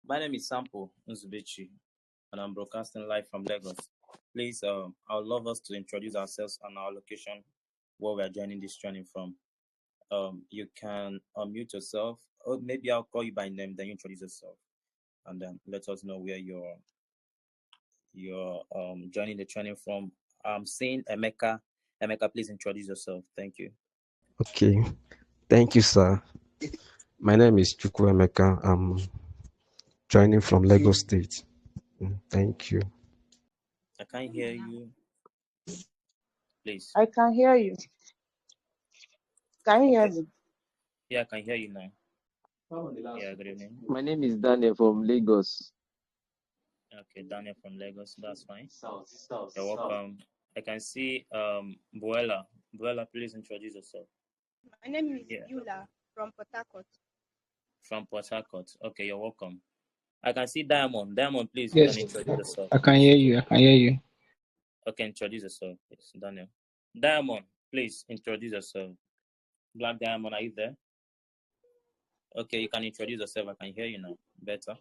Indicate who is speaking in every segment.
Speaker 1: My name is Sampo Nzubichi, and I'm broadcasting live from Lagos. Please, I would love us to introduce ourselves and our location where we are joining this training from. You can unmute yourself, or maybe I'll call you by name, then you introduce yourself, and then let us know where you're joining the training from. I'm seeing Emeka. Emeka, please introduce yourself. Thank you.
Speaker 2: Okay, thank you, sir. My name is Chukwuemeka. I'm joining from Lagos State. Thank you.
Speaker 1: I can't hear you. Please.
Speaker 3: I can hear you. Can you hear me?
Speaker 1: Yeah, I can hear you now. Yeah, good evening.
Speaker 4: My name is Daniel from Lagos.
Speaker 1: Okay, Daniel from Lagos. That's fine. You're welcome. I can see Buela. Buela, please introduce yourself.
Speaker 5: My name is Yula from Port Harcourt.
Speaker 1: From Port Harcourt. Okay, you're welcome. I can see Diamond. Diamond, please,
Speaker 6: Yes,
Speaker 1: you can introduce yourself.
Speaker 6: I can hear you. I can hear you.
Speaker 1: Okay, introduce yourself, please, Daniel. Diamond, please introduce yourself. Black Diamond, are you there? Okay, you can introduce yourself. I can hear you now. Better.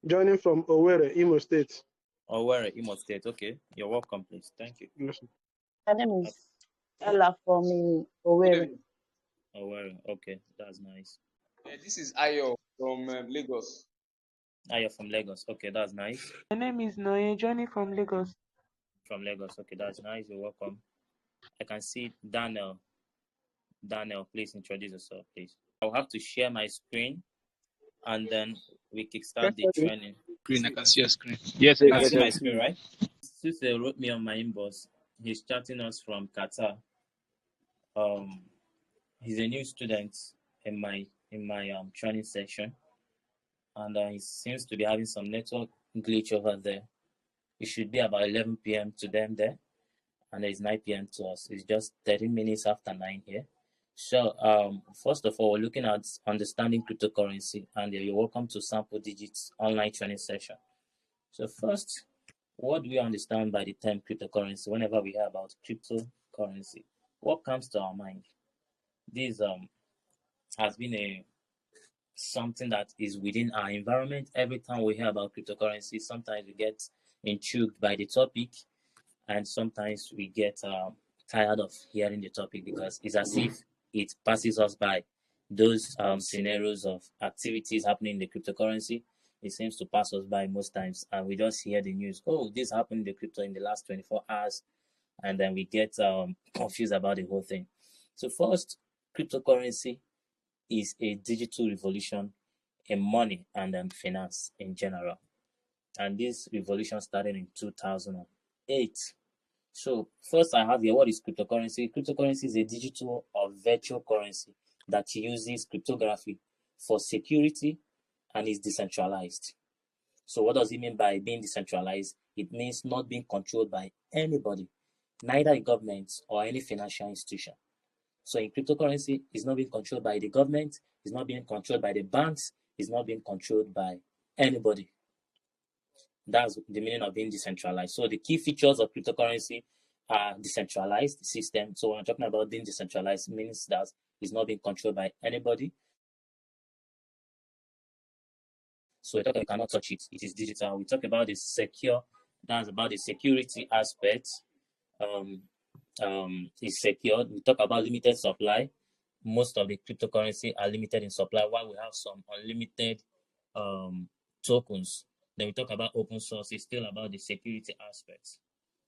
Speaker 7: Joining from Owerri, Imo State.
Speaker 1: Owerri, Imo State. Okay, you're welcome, please. Thank you.
Speaker 7: Yes.
Speaker 3: My name is Ella from Owerri.
Speaker 1: Owerri, okay, that's nice.
Speaker 8: This is Ayo from Lagos.
Speaker 1: Ayo from Lagos. Okay, that's nice.
Speaker 9: My name is Noye, joining from Lagos.
Speaker 1: From Lagos. Okay, that's nice. You're welcome. I can see Daniel. Daniel, please introduce yourself, please. I'll have to share my screen, and then we kickstart the training.
Speaker 6: Screen, I can see your screen. Yes,
Speaker 1: You can see my screen, right? Suse wrote me on my inbox. He's chatting us from Qatar. He's a new student in my training section, and he seems to be having some network glitch over there. It should be about 11 p.m. to them there, and it's 9 p.m. to us. It's just 30 minutes after 9 here. So, first of all, we're looking at understanding cryptocurrency, and you're welcome to Sample Digits online training session. So first, what do we understand by the term cryptocurrency? Whenever we hear about cryptocurrency, what comes to our mind? This has been something that is within our environment. Every time we hear about cryptocurrency, sometimes we get intrigued by the topic, and sometimes we get tired of hearing the topic because it's as if it passes us by. Those scenarios of activities happening in the cryptocurrency, it seems to pass us by most times, and we just hear the news. Oh, this happened in the crypto in the last 24 hours, and then we get confused about the whole thing. So first, cryptocurrency is a digital revolution in money and finance in general, and this revolution started in 2008. So first I have here, what is cryptocurrency? Cryptocurrency is a digital or virtual currency that uses cryptography for security and is decentralized. So what does it mean by being decentralized? It means not being controlled by anybody, neither a government or any financial institution. So in cryptocurrency, it's not being controlled by the government, it's not being controlled by the banks, it's not being controlled by anybody. That's the meaning of being decentralized. So the key features of cryptocurrency are decentralized system. So when I'm talking about being decentralized, it means that it's not being controlled by anybody. So you cannot touch it. It is digital. We talk about the secure. That's about the security aspect. It's secured. We talk about limited supply. Most of the cryptocurrency are limited in supply, while we have some unlimited tokens. Then we talk about open source. It's still about the security aspects.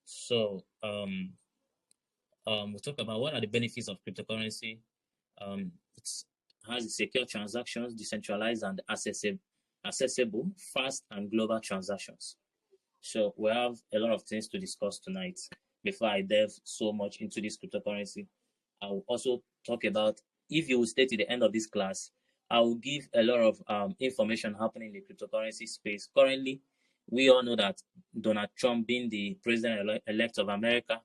Speaker 1: So we talk about what are the benefits of cryptocurrency. It has secure transactions, decentralized and accessible, fast and global transactions. So we have a lot of things to discuss tonight. Before I delve so much into this cryptocurrency, I will also talk about, if you will stay to the end of this class, I will give a lot of information happening in the cryptocurrency space. Currently, we all know that Donald Trump, being the president-elect of America,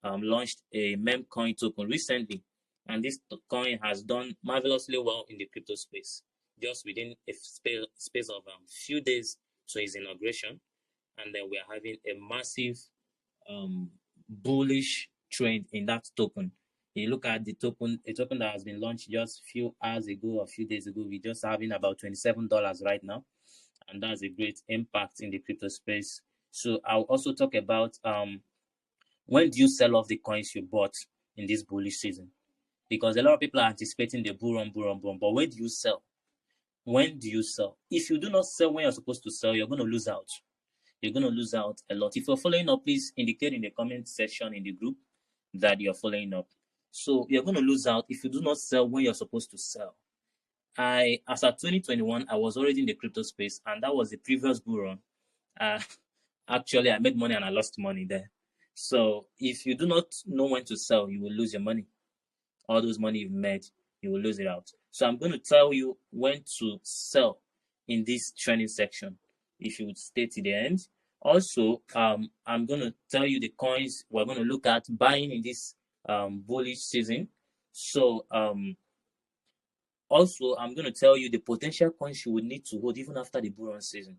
Speaker 1: launched a meme coin token recently, and this coin has done marvelously well in the crypto space, just within a space of few days to his inauguration, and then we are having a massive bullish trend in that token. You look at the token, a token that has been launched just a few hours ago or a few days ago, we're just having about $27 right now. and that's a great impact in the crypto space. So I'll also talk about when do you sell off the coins you bought in this bullish season? Because a lot of people are anticipating the bull run, but when do you sell? When do you sell? If you do not sell when you're supposed to sell, you're going to lose out. You're going to lose out a lot. If you're following up, please indicate in the comment section in the group that you're following up. So you're going to lose out if you do not sell when you're supposed to sell. As of 2021, I was already in the crypto space, and that was the previous bull run. Actually, I made money and I lost money there. So if you do not know when to sell, you will lose your money. All those money you've made, you will lose it out. So I'm going to tell you when to sell in this training section, if you would stay to the end. Also, I'm going to tell you the coins we're going to look at buying in this bullish season. So also, I'm going to tell you the potential coins you would need to hold even after the bull run season.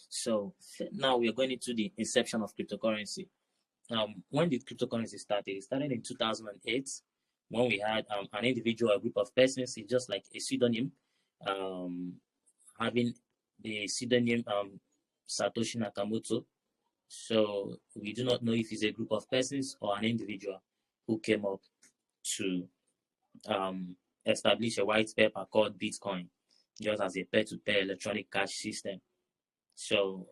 Speaker 1: So now we are going into the inception of cryptocurrency. When the cryptocurrency started, it started in 2008 when we had an individual, a group of persons. It's just like a pseudonym, having the pseudonym Satoshi Nakamoto. So we do not know if it's a group of persons or an individual who came up to establish a white paper called Bitcoin, just as a peer-to-peer electronic cash system. So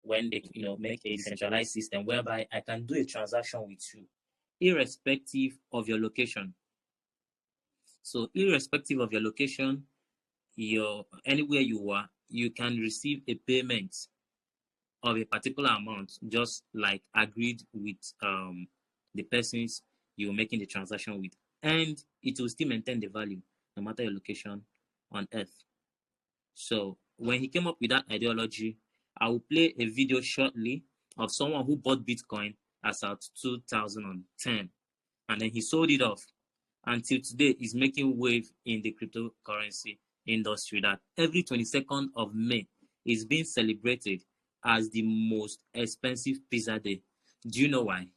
Speaker 1: when they make a decentralized system whereby I can do a transaction with you irrespective of your location. So irrespective of your location, anywhere you are, you can receive a payment of a particular amount, just like agreed with the persons you're making the transaction with, and it will still maintain the value no matter your location on earth. So when he came up with that ideology, I will play a video shortly of someone who bought Bitcoin as at 2010, and then he sold it off. Until today, is making wave in the cryptocurrency industry that every 22nd of May is being celebrated as the most expensive pizza day. Do you know why?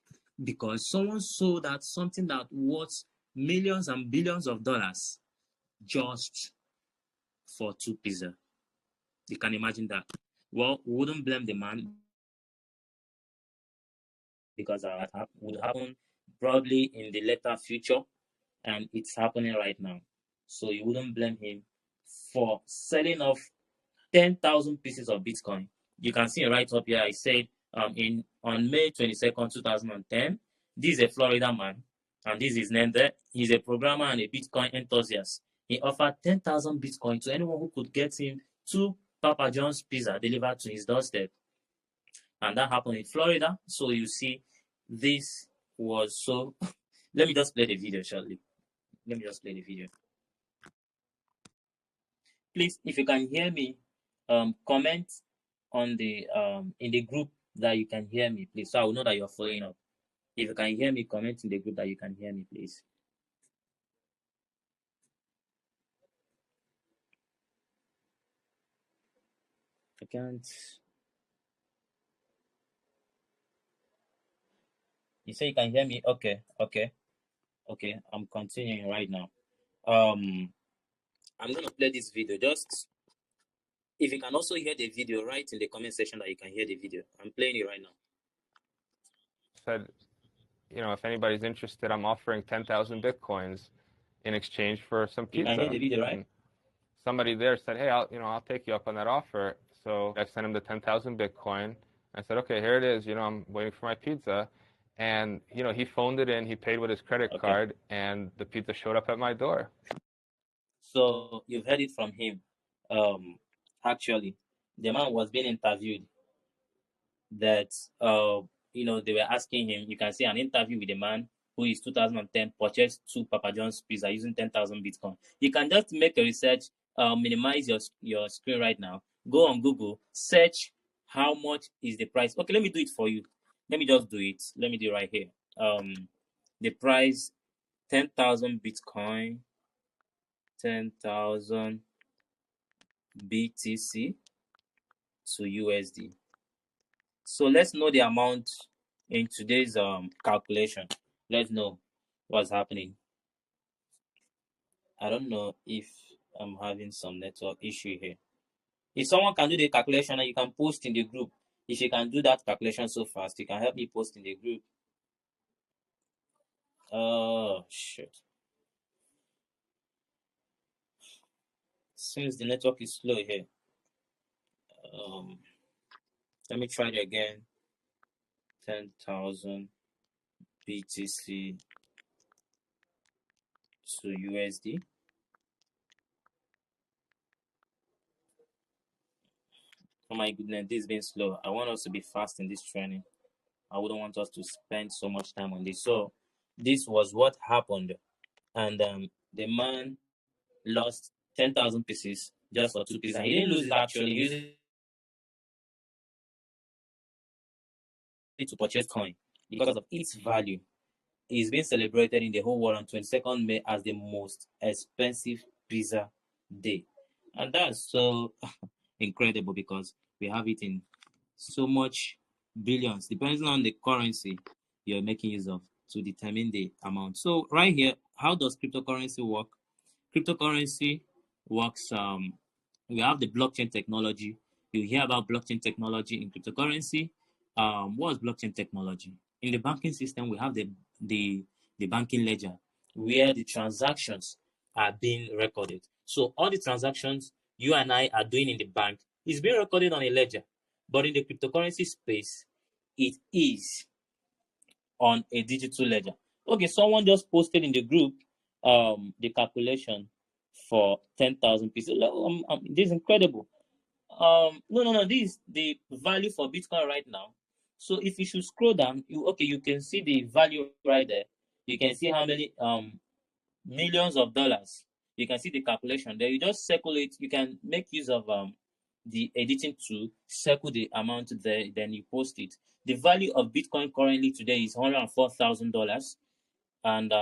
Speaker 1: Because someone sold out something that worth millions and billions of dollars just for 2 pizza. You can imagine that. Well, we wouldn't blame the man because that would happen probably in the later future, and it's happening right now. So you wouldn't blame him for selling off 10,000 pieces of Bitcoin. You can see right up here, I said on May 22nd, 2010, this is a Florida man, and this is his name there. He's a programmer and a Bitcoin enthusiast. He offered 10,000 Bitcoin to anyone who could get him 2 Papa John's pizza delivered to his doorstep. And that happened in Florida. So you see, this was so... Let me just play the video shortly. Let me just play the video. Please, if you can hear me, comment on the in the group that you can hear me, please, so I will know that you're following up. If you can hear me, comment in the group that you can hear me, please. I can't. You say you can hear me? Okay. I'm continuing right now. I'm gonna play this video. Just if you can also hear the video, write in the comment section that you can hear the video. I'm playing it right now.
Speaker 10: Said, if anybody's interested, I'm offering 10,000 Bitcoins in exchange for some pizza.
Speaker 1: You can hear the video, right?
Speaker 10: And somebody there said, hey, I'll take you up on that offer. So I sent him the 10,000 Bitcoin. I said, okay, here it is. I'm waiting for my pizza. And, he phoned it in, he paid with his credit card, and the pizza showed up at my door.
Speaker 1: So you've heard it from him. Actually, the man was being interviewed that, they were asking him, you can see an interview with a man who is 2010 purchased 2 Papa John's pizza using 10,000 Bitcoin. You can just make a research, minimize your screen right now. Go on Google, search how much is the price. Okay, let me do it for you. Let me just do it. Let me do it right here. The price, 10,000 Bitcoin, 10,000 BTC to USD. So let's know the amount in today's calculation. Let's know what's happening. I don't know if I'm having some network issue here. If someone can do the calculation and you can post in the group, if you can do that calculation so fast, you can help me post in the group. Oh, shit. Since the network is slow here, let me try it again. 10,000 BTC to USD. Oh my goodness, this is being slow. I want us to be fast in this training. I wouldn't want us to spend so much time on this. So this was what happened. And the man lost 10,000 pieces just for 2 pieces. And he didn't lose it actually. He used it to purchase coin because of its value. It's been celebrated in the whole world on 22nd May as the most expensive pizza day. And that's so incredible because we have it in so much billions, depending on the currency you're making use of to determine the amount. So right here, how does cryptocurrency work? Cryptocurrency works, we have the blockchain technology. You hear about blockchain technology in cryptocurrency. What is blockchain technology? In the banking system, we have the banking ledger where the transactions are being recorded. So all the transactions you and I are doing in the bank is being recorded on a ledger. But in the cryptocurrency space, it is on a digital ledger. Okay, someone just posted in the group the calculation for 10,000 pieces. This is incredible. No. This is the value for Bitcoin right now. So if you should scroll down, you can see the value right there. You can see how many millions of dollars. You can see the calculation there. You just circle it. You can make use of the editing tool, circle the amount there, then you post it. The value of Bitcoin currently today is $104,000, and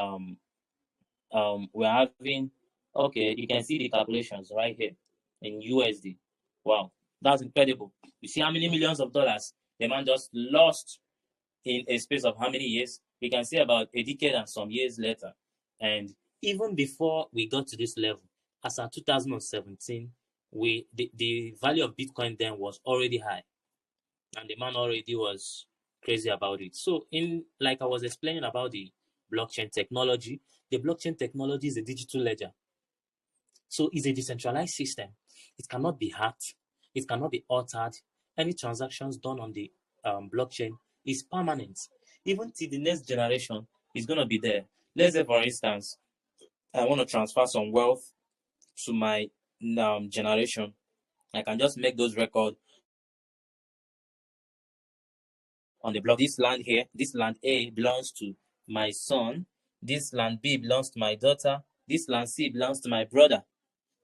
Speaker 1: we're having, okay, you can see the calculations right here in USD. Wow, that's incredible. You see how many millions of dollars the man just lost in a space of how many years? We can say about a decade and some years later. And even before we got to this level, as of 2017, the value of Bitcoin then was already high, and the man already was crazy about it. So like I was explaining about the blockchain technology, the blockchain technology is a digital ledger. So it's a decentralized system. It cannot be hacked. It cannot be altered. Any transactions done on the blockchain is permanent. Even till the next generation is going to be there. Let's say, for instance, I want to transfer some wealth to my generation. I can just make those records on the block. This land here, this land A belongs to my son. This land B belongs to my daughter. This land C belongs to my brother.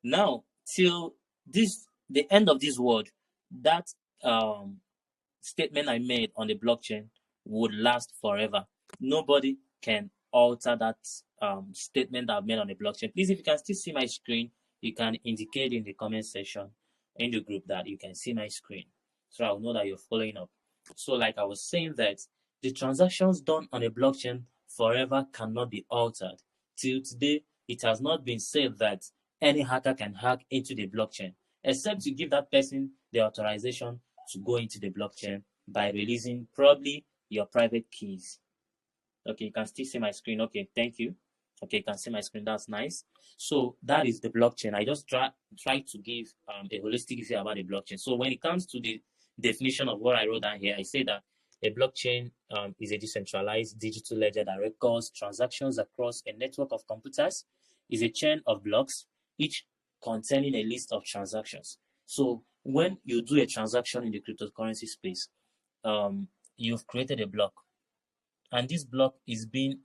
Speaker 1: Now, till the end of this world, that statement I made on the blockchain would last forever. Nobody can alter that statement I've made on the blockchain. Please, if you can still see my screen, you can indicate in the comment section in the group that you can see my screen, so I'll know that you're following up. So like I was saying, that the transactions done on a blockchain forever cannot be altered. Till today, it has not been said that any hacker can hack into the blockchain, except you give that person the authorization to go into the blockchain by releasing probably your private keys. Okay, you can still see my screen. Okay, thank you. Okay, you can see my screen. That's nice. So that is the blockchain. I just try to give a holistic view about the blockchain. So when it comes to the definition of what I wrote down here, I say that a blockchain is a decentralized digital ledger that records transactions across a network of computers. Is a chain of blocks, each containing a list of transactions. So when you do a transaction in the cryptocurrency space, you've created a block, and this block is being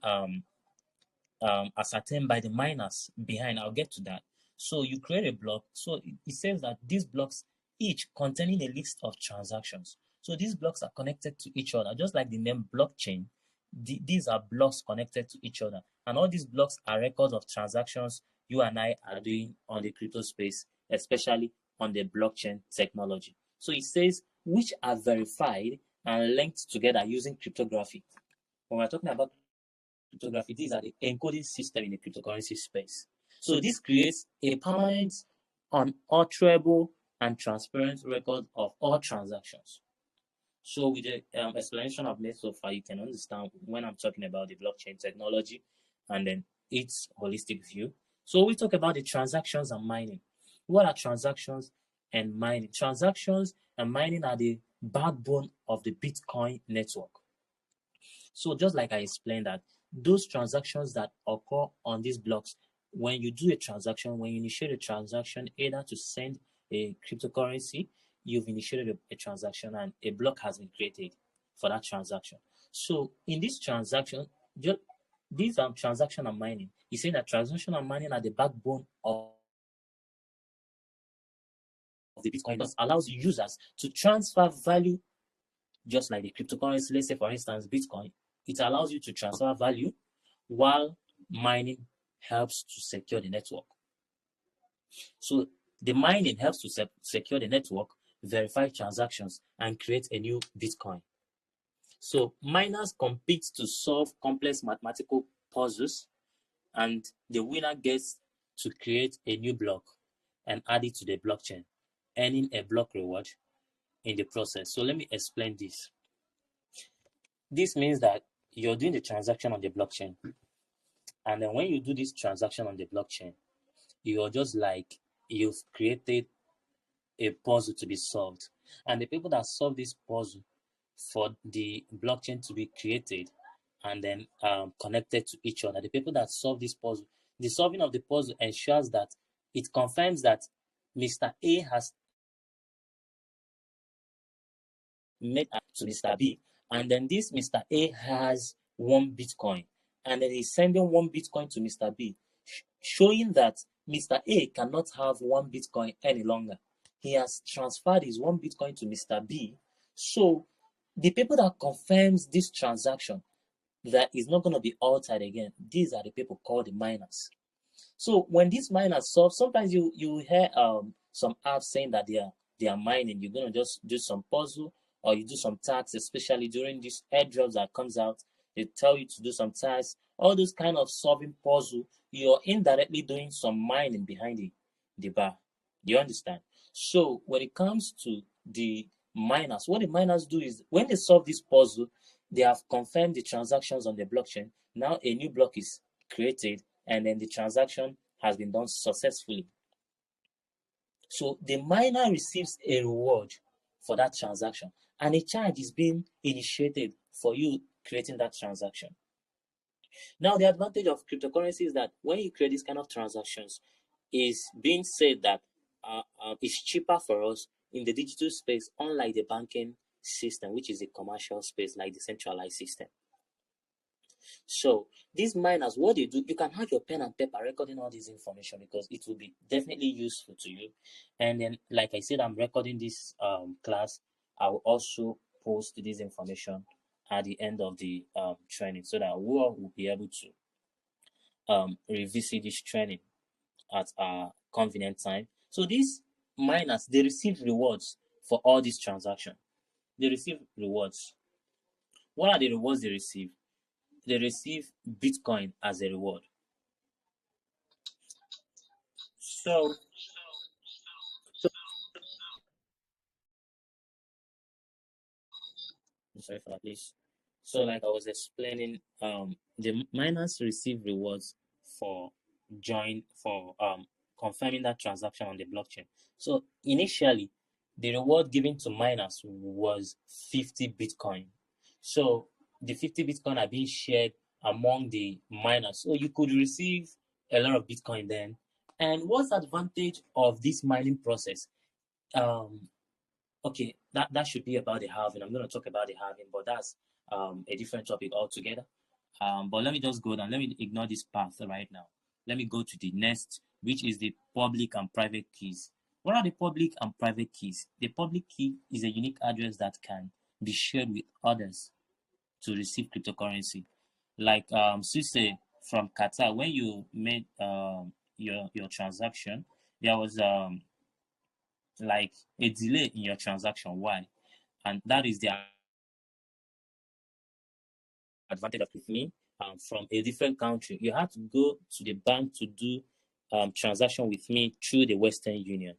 Speaker 1: ascertained by the miners behind. I'll get to that. So you create a block. So it says that these blocks each containing a list of transactions. So these blocks are connected to each other, just like the name blockchain. These are blocks connected to each other, and all these blocks are records of transactions you and I are doing on the crypto space, especially on the blockchain technology. So it says which are verified and linked together using cryptography. When we're talking about cryptography, these are the encoding system in the cryptocurrency space. So this creates a permanent, unalterable, and transparent record of all transactions. So with the explanation I've made so far, you can understand when I'm talking about the blockchain technology and then its holistic view. So we talk about the transactions and mining. What are transactions and mining? Transactions and mining are the backbone of the Bitcoin network. So just like I explained that, those transactions that occur on these blocks, when you do a transaction, when you initiate a transaction, either to send a cryptocurrency, you've initiated a transaction and a block has been created for that transaction. So in this transaction, these transaction and mining, you say that transaction and mining are the backbone of the Bitcoin. That allows users to transfer value, just like the cryptocurrency. Let's say, for instance, Bitcoin. It allows you to transfer value while mining helps to secure the network. So the mining helps to secure the network, verify transactions, and create a new Bitcoin. So miners compete to solve complex mathematical puzzles, and the winner gets to create a new block and add it to the blockchain, earning a block reward in the process. So let me explain this. This means that you're doing the transaction on the blockchain, and then when you do this transaction on the blockchain, you're just like you've created a puzzle to be solved, and the people that solve this puzzle for the blockchain to be created and then connected to each other, the people that solve this puzzle, the solving of the puzzle ensures that it confirms that Mr. A has made to Mr. B, and then this Mr. A has 1 Bitcoin, and then he's sending 1 Bitcoin to Mr. B, showing that Mr. A cannot have 1 Bitcoin any longer. He has transferred his 1 Bitcoin to Mr. B. So the people that confirms this transaction that is not going to be altered again, these are the people called the miners. So when these miners solve, sometimes you hear some apps saying that they are mining. You're going to just do some puzzle or you do some tasks, especially during these airdrops that comes out. They tell you to do some tasks, all those kind of solving puzzle. You're indirectly doing some mining behind the bar. Do you understand? So when it comes to the miners, what the miners do is when they solve this puzzle, they have confirmed the transactions on the blockchain. Now a new block is created, and then the transaction has been done successfully. So the miner receives a reward for that transaction, and a charge is being initiated for you creating that transaction. Now, the advantage of cryptocurrency is that when you create these kind of transactions, is being said that it's cheaper for us in the digital space, unlike the banking system, which is a commercial space like the centralized system. So these miners, what they do, you can have your pen and paper recording all this information because it will be definitely useful to you. And then, like I said, I'm recording this class. I will also post this information at the end of the training so that we all will be able to revisit this training at a convenient time. So these miners, they receive rewards for all these transactions. They receive rewards. What are the rewards they receive? They receive Bitcoin as a reward. So sorry for that, please. So like I was explaining, the miners receive rewards for confirming that transaction on the blockchain. So initially, the reward given to miners was 50 Bitcoin. So the 50 Bitcoin are being shared among the miners. So you could receive a lot of Bitcoin then. And what's the advantage of this mining process? Okay, that should be about the halving. I'm going to talk about the halving, but that's a different topic altogether. But let me just go down. Let me ignore this path right now. Let me go to the next, which is the public and private keys. What are the public and private keys? The public key is a unique address that can be shared with others to receive cryptocurrency. Like Suse from Qatar, when you made your transaction, there was like a delay in your transaction. Why? And that is the advantage of with me from a different country. You have to go to the bank to do transaction with me through the Western Union.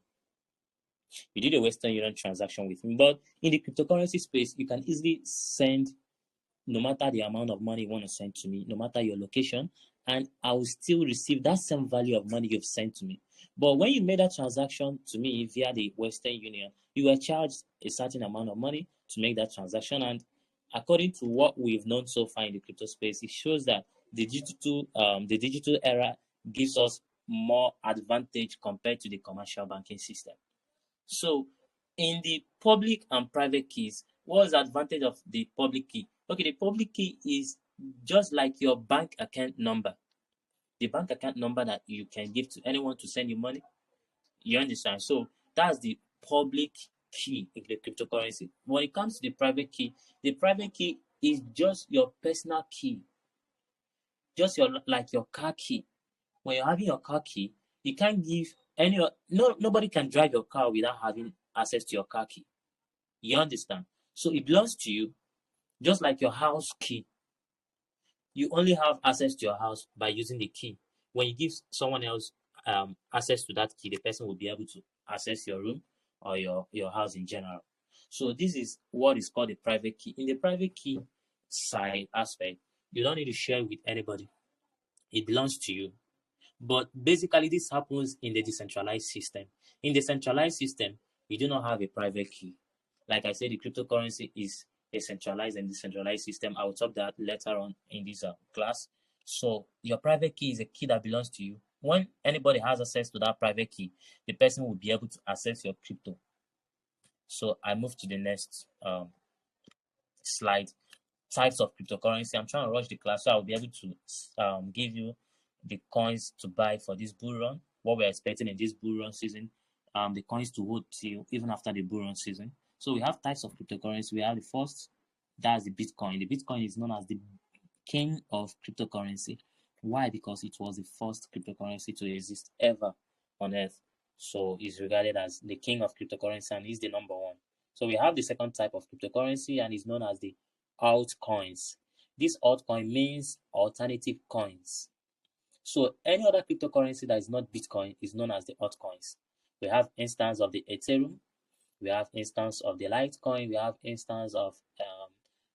Speaker 1: You did a Western Union transaction with me, but in the cryptocurrency space, you can easily send no matter the amount of money you want to send to me, no matter your location, and I will still receive that same value of money you've sent to me. But when you made that transaction to me via the Western Union, you were charged a certain amount of money to make that transaction. And according to what we've known so far in the crypto space, it shows that the digital era gives us more advantage compared to the commercial banking system. So in the public and private keys, what's the advantage of the public key? Okay, the public key is just like your bank account number. The bank account number that you can give to anyone to send you money. You understand? So that's the public key in the cryptocurrency. When it comes to the private key is just your personal key. Just like your car key. When you're having your car key, you can't give nobody can drive your car without having access to your car key. You understand? So it belongs to you, just like your house key. You only have access to your house by using the key. When you give someone else access to that key, the person will be able to access your room or your house in general. So this is what is called the private key. In the private key side aspect, you don't need to share with anybody. It belongs to you. But basically, this happens in the decentralized system. In the centralized system, you do not have a private key. Like I said, the cryptocurrency is a centralized and decentralized system. I will talk that later on in this class. So your private key is a key that belongs to you. When anybody has access to that private key, the person will be able to access your crypto. So I move to the next slide. Types of cryptocurrency. I'm trying to rush the class, so I'll be able to give you the coins to buy for this bull run, what we're expecting in this bull run season, the coins to hold till even after the bull run season. So we have types of cryptocurrency. We have the first, that's the Bitcoin. The Bitcoin is known as the king of cryptocurrency. Why? Because it was the first cryptocurrency to exist ever on earth. So it's regarded as the king of cryptocurrency and is the number one. So we have the second type of cryptocurrency and is known as the altcoins. This altcoin means alternative coins. So any other cryptocurrency that is not Bitcoin is known as the altcoins. We have instance of the Ethereum, we have instance of the Litecoin, we have instance of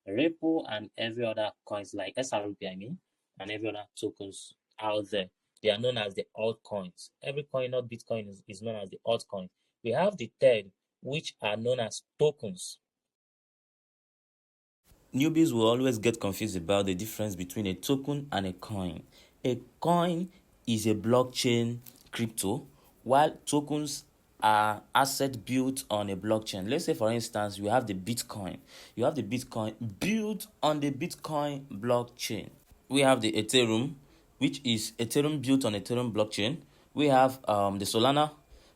Speaker 1: Ripple and every other coins like SRP, and every other tokens out there. They are known as the altcoins. Every coin, not Bitcoin, is known as the altcoin. We have the third, which are known as tokens. Newbies will always get confused about the difference between a token and a coin. A coin is a blockchain crypto, while tokens are assets built on a blockchain. Let's say, for instance, you have the Bitcoin. You have the Bitcoin built on the Bitcoin blockchain. We have the Ethereum, which is Ethereum built on Ethereum blockchain. We have the Solana,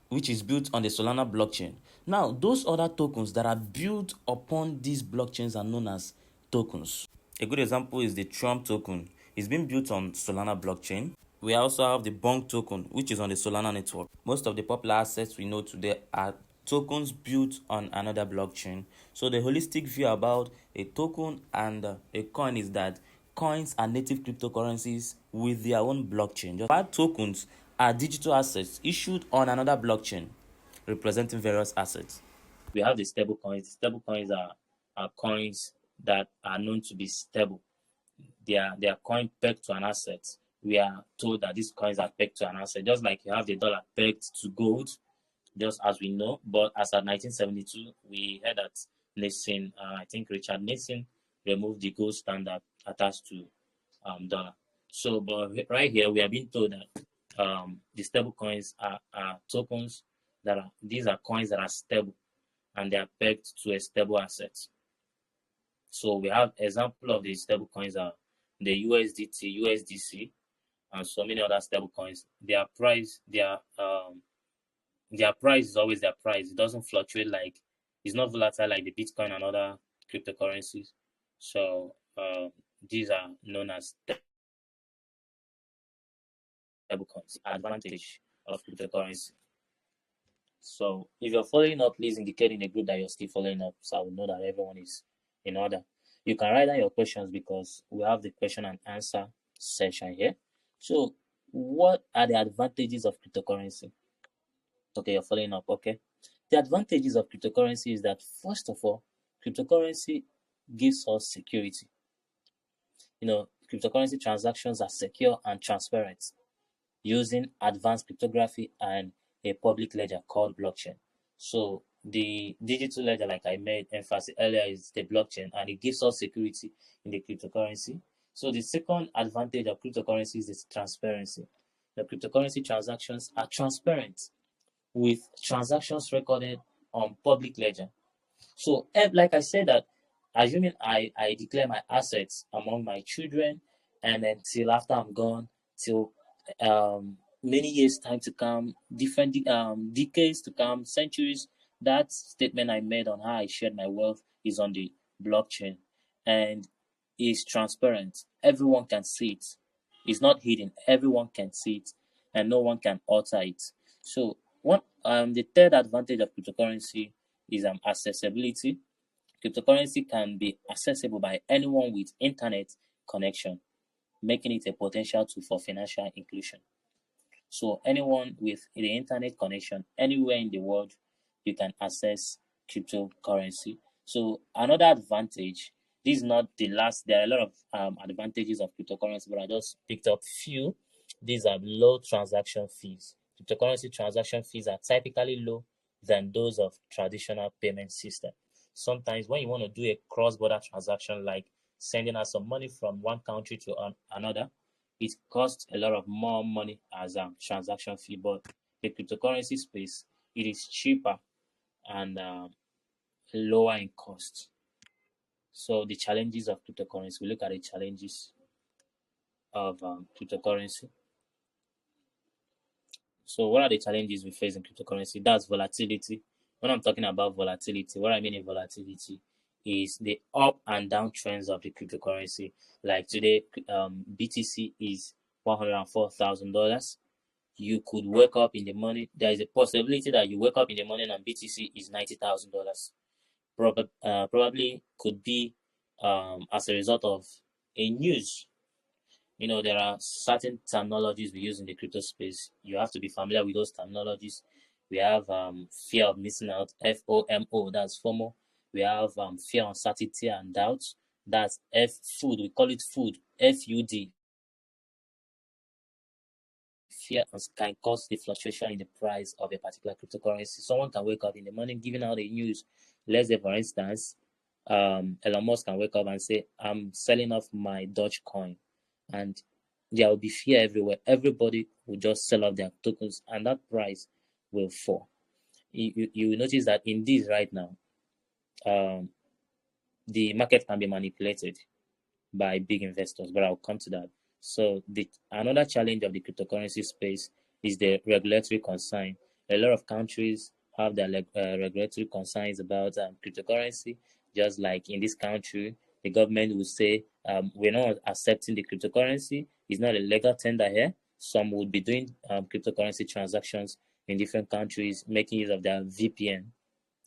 Speaker 1: which is built on the Solana blockchain. Now, those other tokens that are built upon these blockchains are known as tokens. A good example is the Trump token. It's been built on Solana blockchain. We also have the Bonk token, which is on the Solana network. Most of the popular assets we know today are tokens built on another blockchain. So the holistic view about a token and a coin is that coins are native cryptocurrencies with their own blockchain, while tokens are digital assets issued on another blockchain representing various assets. We have the stable coins. Stable coins are coins that are known to be stable. They are coin pegged to an asset. We are told that these coins are pegged to an asset, just like you have the dollar pegged to gold, just as we know. But as of 1972, we heard that Nixon, I think Richard Nixon, removed the gold standard attached to dollar. So, but right here, we are being told that the stable coins are tokens these are coins that are stable and they are pegged to a stable asset. So we have example of the stable coins are the USDT, USDC, and so many other stable coins. Their price is always their price. It doesn't fluctuate it's not volatile like the Bitcoin and other cryptocurrencies. So these are known as stable coins. Advantage of cryptocurrency. So if you're following up, please indicate in the group that you're still following up, so I will know that everyone is in order. You can write down your questions because we have the question and answer session here. So what are the advantages of cryptocurrency? Okay, you're following up. Okay. The advantages of cryptocurrency is that, first of all, cryptocurrency gives us security. Cryptocurrency transactions are secure and transparent using advanced cryptography and a public ledger called blockchain. So the digital ledger, like I made emphasis earlier, is the blockchain, and it gives us security in the cryptocurrency. So the second advantage of cryptocurrency is its transparency. The cryptocurrency transactions are transparent, with transactions recorded on public ledger. So, like I said, that assuming I declare my assets among my children, and then till after I'm gone, till many years time to come, different decades to come, centuries, that statement I made on how I shared my wealth is on the blockchain and is transparent. Everyone can see it. It's not hidden. Everyone can see it, and no one can alter it. So the third advantage of cryptocurrency is accessibility. Cryptocurrency can be accessible by anyone with internet connection, making it a potential tool for financial inclusion. So anyone with the internet connection anywhere in the world, you can access cryptocurrency. So another advantage, this is not the last, there are a lot of advantages of cryptocurrency, but I just picked up few. These are low transaction fees. Cryptocurrency transaction fees are typically low than those of traditional payment system. Sometimes when you want to do a cross-border transaction, like sending out some money from one country to another, it costs a lot of more money as a transaction fee. But the cryptocurrency space, it is cheaper and lower in cost. So the challenges of cryptocurrency, we look at the challenges of cryptocurrency. So what are the challenges we face in cryptocurrency? That's volatility. When I'm talking about volatility, what I mean in volatility is the up and down trends of the cryptocurrency. Like today, BTC is $104,000. You could wake up in the morning. There is a possibility that you wake up in the morning and BTC is $90,000. Probably could be as a result of a news. There are certain terminologies we use in the crypto space. You have to be familiar with those terminologies. We have fear of missing out, FOMO, that's FOMO. We have fear, uncertainty, and doubt. That's food. We call it food, FUD. Fear can cause the fluctuation in the price of a particular cryptocurrency. Someone can wake up in the morning giving out the news. Let's say, for instance, Elon Musk can wake up and say, I'm selling off my Dogecoin. And there will be fear everywhere. Everybody will just sell off their tokens, and that price will fall. You will notice that in this right now, the market can be manipulated by big investors, but I'll come to that. So another challenge of the cryptocurrency space is the regulatory concern. A lot of countries have their regulatory concerns about cryptocurrency. Just like in this country, the government will say, we're not accepting the cryptocurrency. It's not a legal tender here. Some would be doing cryptocurrency transactions in different countries, making use of their VPN.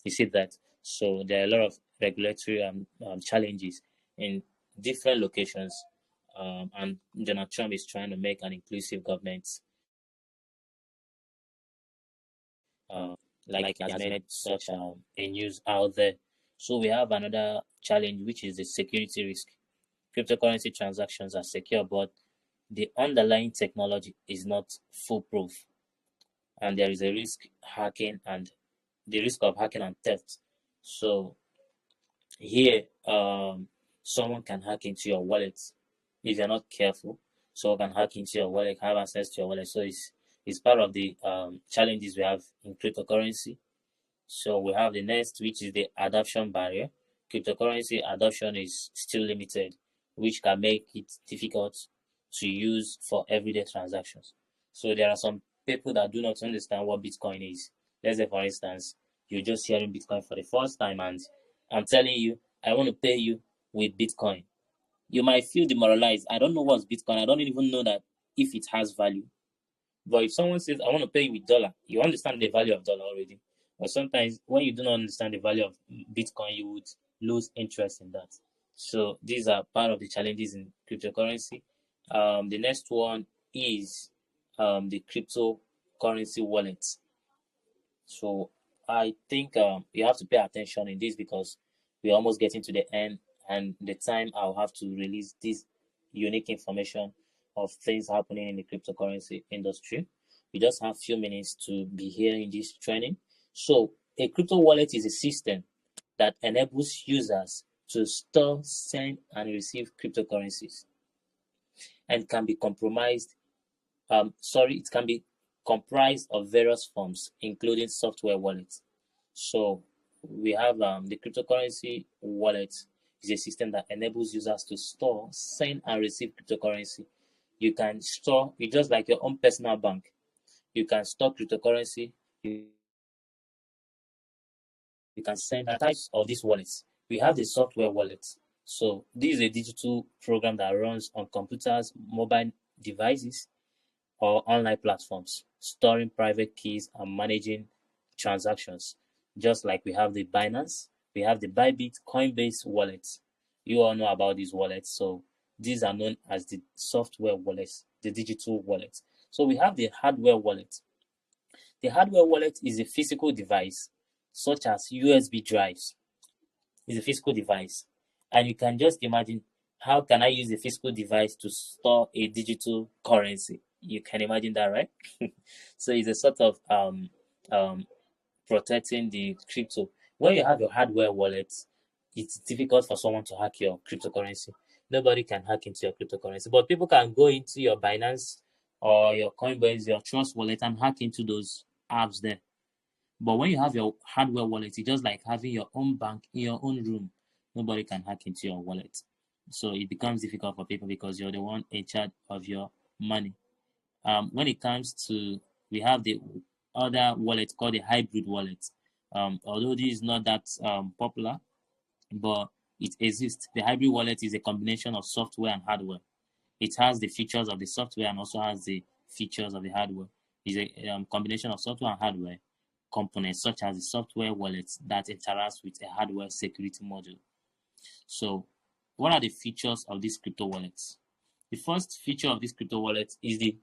Speaker 1: You see that? So there are a lot of regulatory challenges in different locations. And Donald Trump is trying to make an inclusive government. Like he has made such a news out there. So we have another challenge, which is the security risk. Cryptocurrency transactions are secure, but the underlying technology is not foolproof, and there is a risk the risk of hacking and theft. So here, someone can hack into your wallet if you're not careful. Someone can hack into your wallet, have access to your wallet. So it's part of the challenges we have in cryptocurrency. So we have the next, which is the adoption barrier. Cryptocurrency adoption is still limited, which can make it difficult to use for everyday transactions. So there are some people that do not understand what Bitcoin is. Let's say, for instance, you're just hearing Bitcoin for the first time, and I'm telling you, I want to pay you with Bitcoin. You might feel demoralized. I don't know what's Bitcoin. I don't even know that if it has value. But if someone says, I want to pay you with dollar, you understand the value of dollar already. But sometimes when you do not understand the value of Bitcoin, you would lose interest in that. So these are part of the challenges in cryptocurrency. The next one is the cryptocurrency wallets. So I think you have to pay attention in this because we're almost getting to the end, and the time I'll have to release this unique information of things happening in the cryptocurrency industry. We just have a few minutes to be here in this training. So a crypto wallet is a system that enables users to store, send, and receive cryptocurrencies, and can be compromised. It can be comprised of various forms, including software wallets. So we have the cryptocurrency wallet is a system that enables users to store, send, and receive cryptocurrency. You can store it just like your own personal bank. You can store cryptocurrency. You can send types of these wallets. We have the software wallet. So this is a digital program that runs on computers, mobile devices, or online platforms, storing private keys and managing transactions. Just like we have the Binance, we have the Bybit, Coinbase wallets. You all know about these wallets. So these are known as the software wallets, the digital wallets. So we have the hardware wallet. The hardware wallet is a physical device, such as USB drives. It's a physical device. And you can just imagine, how can I use a physical device to store a digital currency? You can imagine that, right? So it's a sort of protecting the crypto. When you have your hardware wallet, it's difficult for someone to hack your cryptocurrency. Nobody can hack into your cryptocurrency, but people can go into your Binance or your Coinbase, your Trust wallet, and hack into those apps there. But when you have your hardware wallet, it's just like having your own bank in your own room. Nobody can hack into your wallet. So it becomes difficult for people because you're the one in charge of your money. When it comes to, we have the other wallet called the hybrid wallet. Although this is not that popular, but it exists. The hybrid wallet is a combination of software and hardware. It has the features of the software and also has the features of the hardware. It's a combination of software and hardware components, such as the software wallet that interacts with a hardware security module. So what are the features of these crypto wallets? The first feature of this crypto wallet is the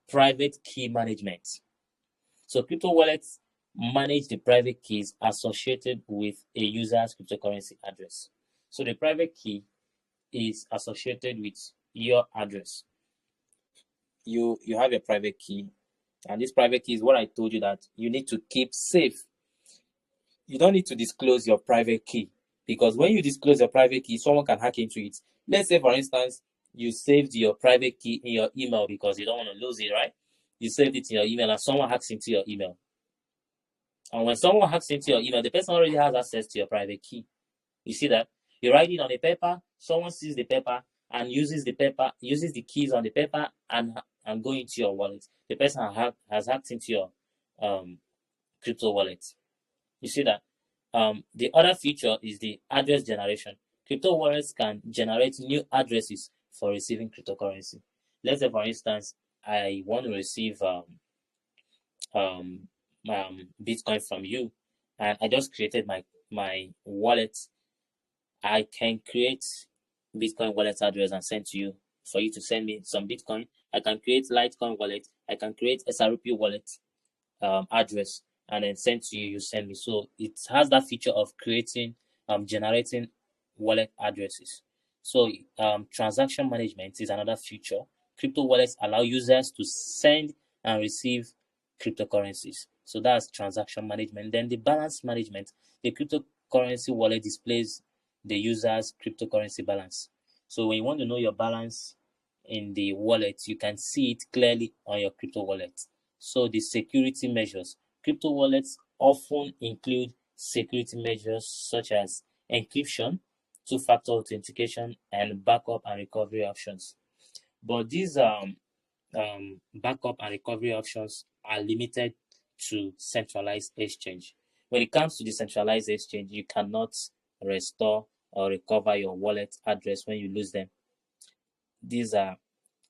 Speaker 1: private key management. So crypto wallets manage the private keys associated with a user's cryptocurrency address. So the private key is associated with your address. You have your private key, and this private key is what I told you that you need to keep safe. You don't need to disclose your private key, because when you disclose your private key, someone can hack into it. Let's say, for instance, you saved your private key in your email because you don't want to lose it, right? You saved it in your email and someone hacks into your email. And when someone hacks into your email, the person already has access to your private key. You see that? You write it on a paper, someone sees the paper and uses the keys on the paper and go into your wallet. The person has hacked into your crypto wallet. You see that? The other feature is the address generation. Crypto wallets can generate new addresses for receiving cryptocurrency. Let's say, for instance, I want to receive Bitcoin from you, and I just created my wallet. I can create Bitcoin wallet address and send to you for you to send me some Bitcoin. I can create Litecoin wallet. I can create SRP wallet address and then send to you. You send me. So it has that feature of creating, generating wallet addresses. So transaction management is another feature. Crypto wallets allow users to send and receive cryptocurrencies. So that's transaction management. Then the balance management. The cryptocurrency wallet displays the user's cryptocurrency balance. So when you want to know your balance in the wallet, you can see it clearly on your crypto wallet. So the security measures. Crypto wallets often include security measures such as encryption, two-factor authentication, and backup and recovery options. But these backup and recovery options are limited to centralized exchange. When it comes to decentralized exchange, you cannot restore or recover your wallet address when you lose them. These are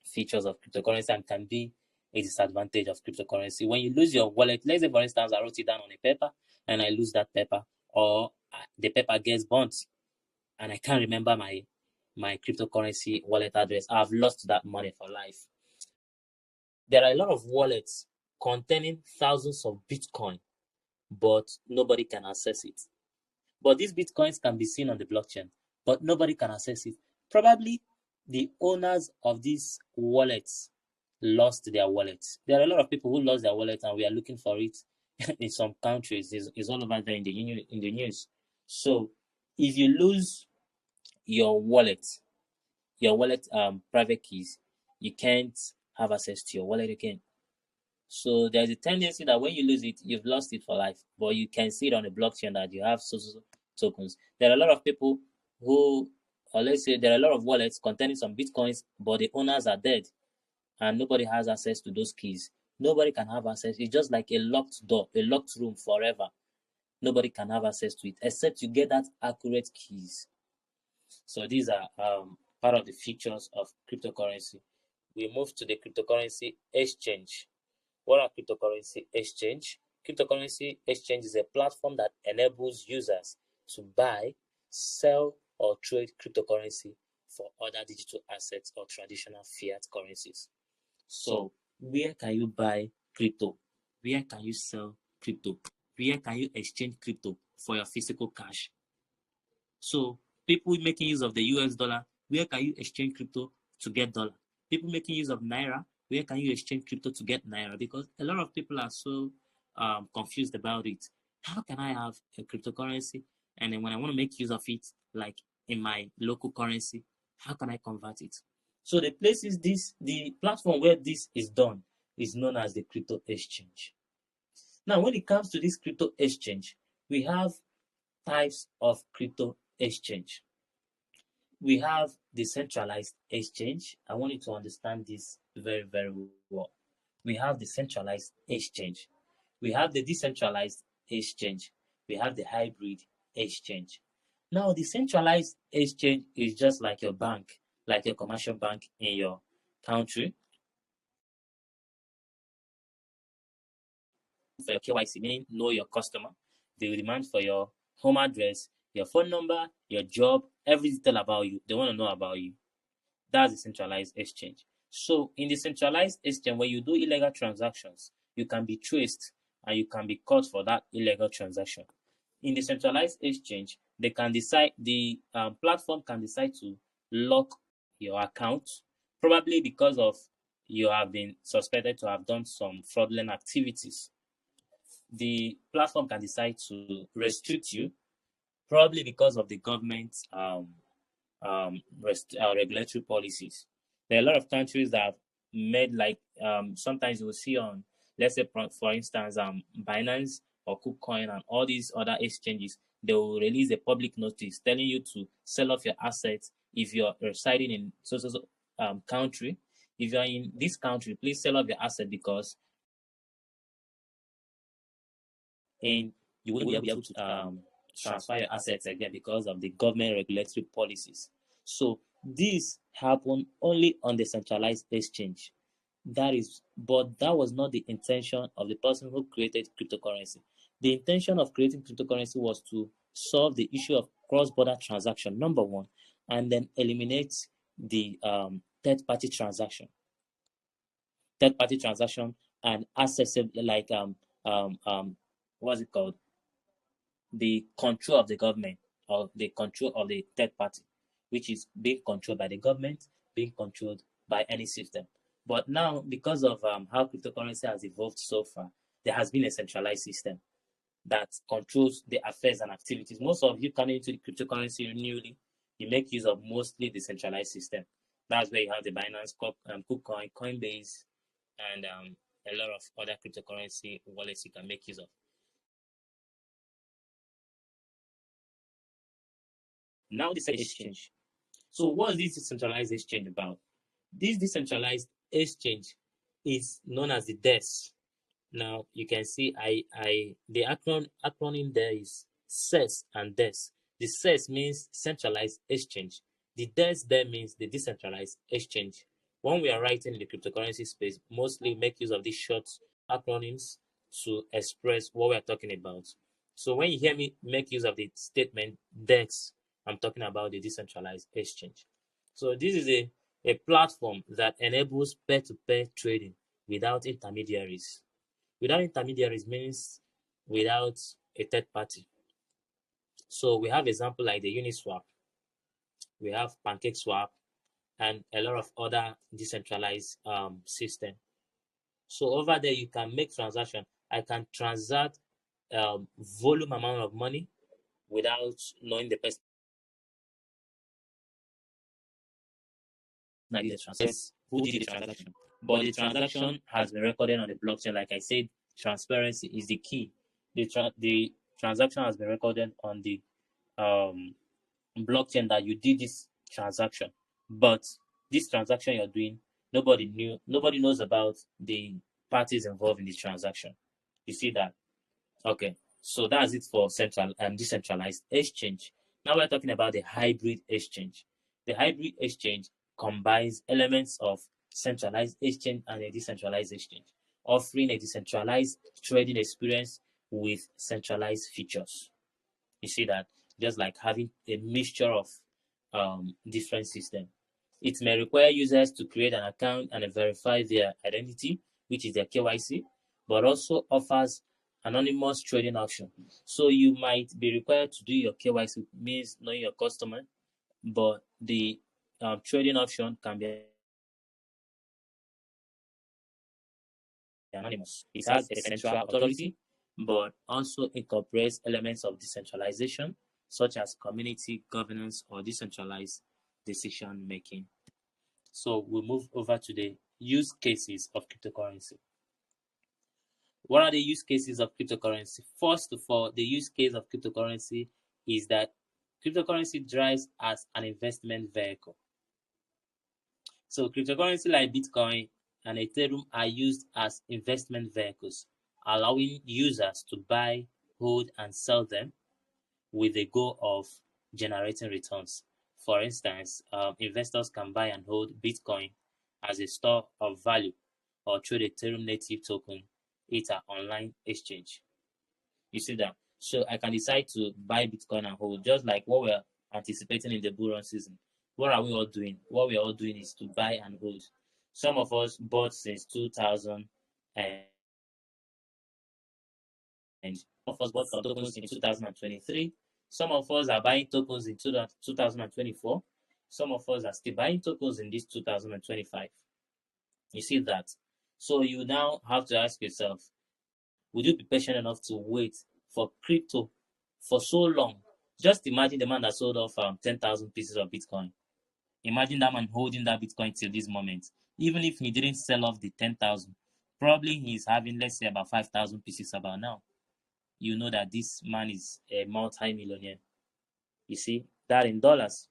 Speaker 1: features of cryptocurrency and can be a disadvantage of cryptocurrency. When you lose your wallet, let's say, for instance, I wrote it down on a paper and I lose that paper, or the paper gets burnt and I can't remember my cryptocurrency wallet address, I've lost that money for life. There are a lot of wallets containing thousands of Bitcoin, but nobody can access it. But these Bitcoins can be seen on the blockchain, but nobody can access it. Probably the owners of these wallets lost their wallets. There are a lot of people who lost their wallets, and we are looking for it in some countries. It's all over there in the news. So if you lose your wallet private keys, you can't have access to your wallet again. So there's a tendency that when you lose it, you've lost it for life. But you can see it on the blockchain that you have so tokens. There are a lot of people who, or let's say there are a lot of wallets containing some Bitcoins, but the owners are dead and nobody has access to those keys. Nobody can have access. It's just like a locked door, a locked room forever. Nobody can have access to it except you get that accurate keys. So these are part of the features of cryptocurrency. We move to the cryptocurrency exchange. What are cryptocurrency exchange? Cryptocurrency exchange is a platform that enables users to buy, sell, or trade cryptocurrency for other digital assets or traditional fiat currencies. So where can you buy crypto? Where can you sell crypto? Where can you exchange crypto for your physical cash? So people making use of the US dollar, where can you exchange crypto to get dollar? People making use of Naira, where can you exchange crypto to get Naira? Because a lot of people are so confused about it. How can I have a cryptocurrency, and then when I want to make use of it, like in my local currency, how can I convert it? So the platform where this is done is known as the crypto exchange. Now, when it comes to this crypto exchange, we have types of crypto exchange. We have decentralized exchange. I want you to understand this very, very well. We have the centralized exchange. We have the decentralized exchange. We have the hybrid exchange. Now, the centralized exchange is just like your bank, like your commercial bank in your country. For your KYC, meaning know your customer, they will demand for your home address, your phone number, your job, every detail about you. They want to know about you. That's the centralized exchange. So in the centralized exchange, when you do illegal transactions, you can be traced and you can be caught for that illegal transaction. In the centralized exchange, they can decide, the platform can decide to lock your account, probably because of you have been suspected to have done some fraudulent activities. The platform can decide to restrict you, probably because of the government's regulatory policies. There are a lot of countries that have made, like sometimes you will see on, let's say for instance, Binance or KuCoin and all these other exchanges, they will release a public notice telling you to sell off your assets if you're residing in country. If you're in this country, please sell off your asset because you wouldn't be able to transfer your assets again because of the government regulatory policies. So this happened only on the centralized exchange. But that was not the intention of the person who created cryptocurrency. The intention of creating cryptocurrency was to solve the issue of cross-border transaction, number one, and then eliminate the third-party transaction. Third-party transaction and accessible, like what's it called? The control of the government or the control of the third party, which is being controlled by the government, being controlled by any system. But now, because of how cryptocurrency has evolved so far, there has been a centralized system that controls the affairs and activities. Most of you coming into the cryptocurrency newly, you make use of mostly the centralized system. That's where you have the Binance, KuCoin, Coinbase, and a lot of other cryptocurrency wallets you can make use of. Now this exchange. So what is this decentralized exchange about? This decentralized exchange is known as the DEX. Now you can see the acronym there is CES and DEX. The CES means centralized exchange. The DEX there means the decentralized exchange. When we are writing in the cryptocurrency space, mostly make use of these short acronyms to express what we are talking about. So when you hear me make use of the statement DEX, I'm talking about the decentralized exchange. So this is a platform that enables peer-to-peer trading without intermediaries. Without intermediaries means without a third party. So we have example like the Uniswap, we have PancakeSwap, and a lot of other decentralized system. So over there, you can make transaction. I can transact volume amount of money without knowing the person who did the transaction. But the transaction has been recorded on the blockchain. Like I said, transparency is the key. The transaction has been recorded on the blockchain that you did this transaction. But this transaction you're doing, nobody knows about the parties involved in the transaction. You see that? Okay, so that's it for central and decentralized exchange. Now we're talking about the hybrid exchange. The hybrid exchange combines elements of centralized exchange and a decentralized exchange, offering a decentralized trading experience with centralized features. You see that? Just like having a mixture of different systems. It may require users to create an account and verify their identity, which is their KYC, but also offers anonymous trading option. So you might be required to do your KYC, means knowing your customer, but the trading option can be anonymous. It has a central authority, but also incorporates elements of decentralization, such as community governance or decentralized decision making. So we'll move over to the use cases of cryptocurrency. What are the use cases of cryptocurrency? First of all, the use case of cryptocurrency is that cryptocurrency drives as an investment vehicle. So cryptocurrency like Bitcoin and Ethereum are used as investment vehicles, allowing users to buy, hold, and sell them with the goal of generating returns. For instance, investors can buy and hold Bitcoin as a store of value or trade Ethereum native token Ether online exchange. You see that? So I can decide to buy Bitcoin and hold, just like what we're anticipating in the bull run season. What are we all doing? What we're all doing is to buy and hold. Some of us bought since 2000 and some of us bought some tokens in 2023. Some of us are buying tokens in 2024. Some of us are still buying tokens in this 2025. You see that? So you now have to ask yourself, would you be patient enough to wait for crypto for so long? Just imagine the man that sold off 10,000 pieces of Bitcoin. Imagine that man holding that Bitcoin till this moment. Even if he didn't sell off the 10,000, probably he's having, let's say, about 5,000 pieces about now. You know that this man is a multi-millionaire. You see, that in dollars.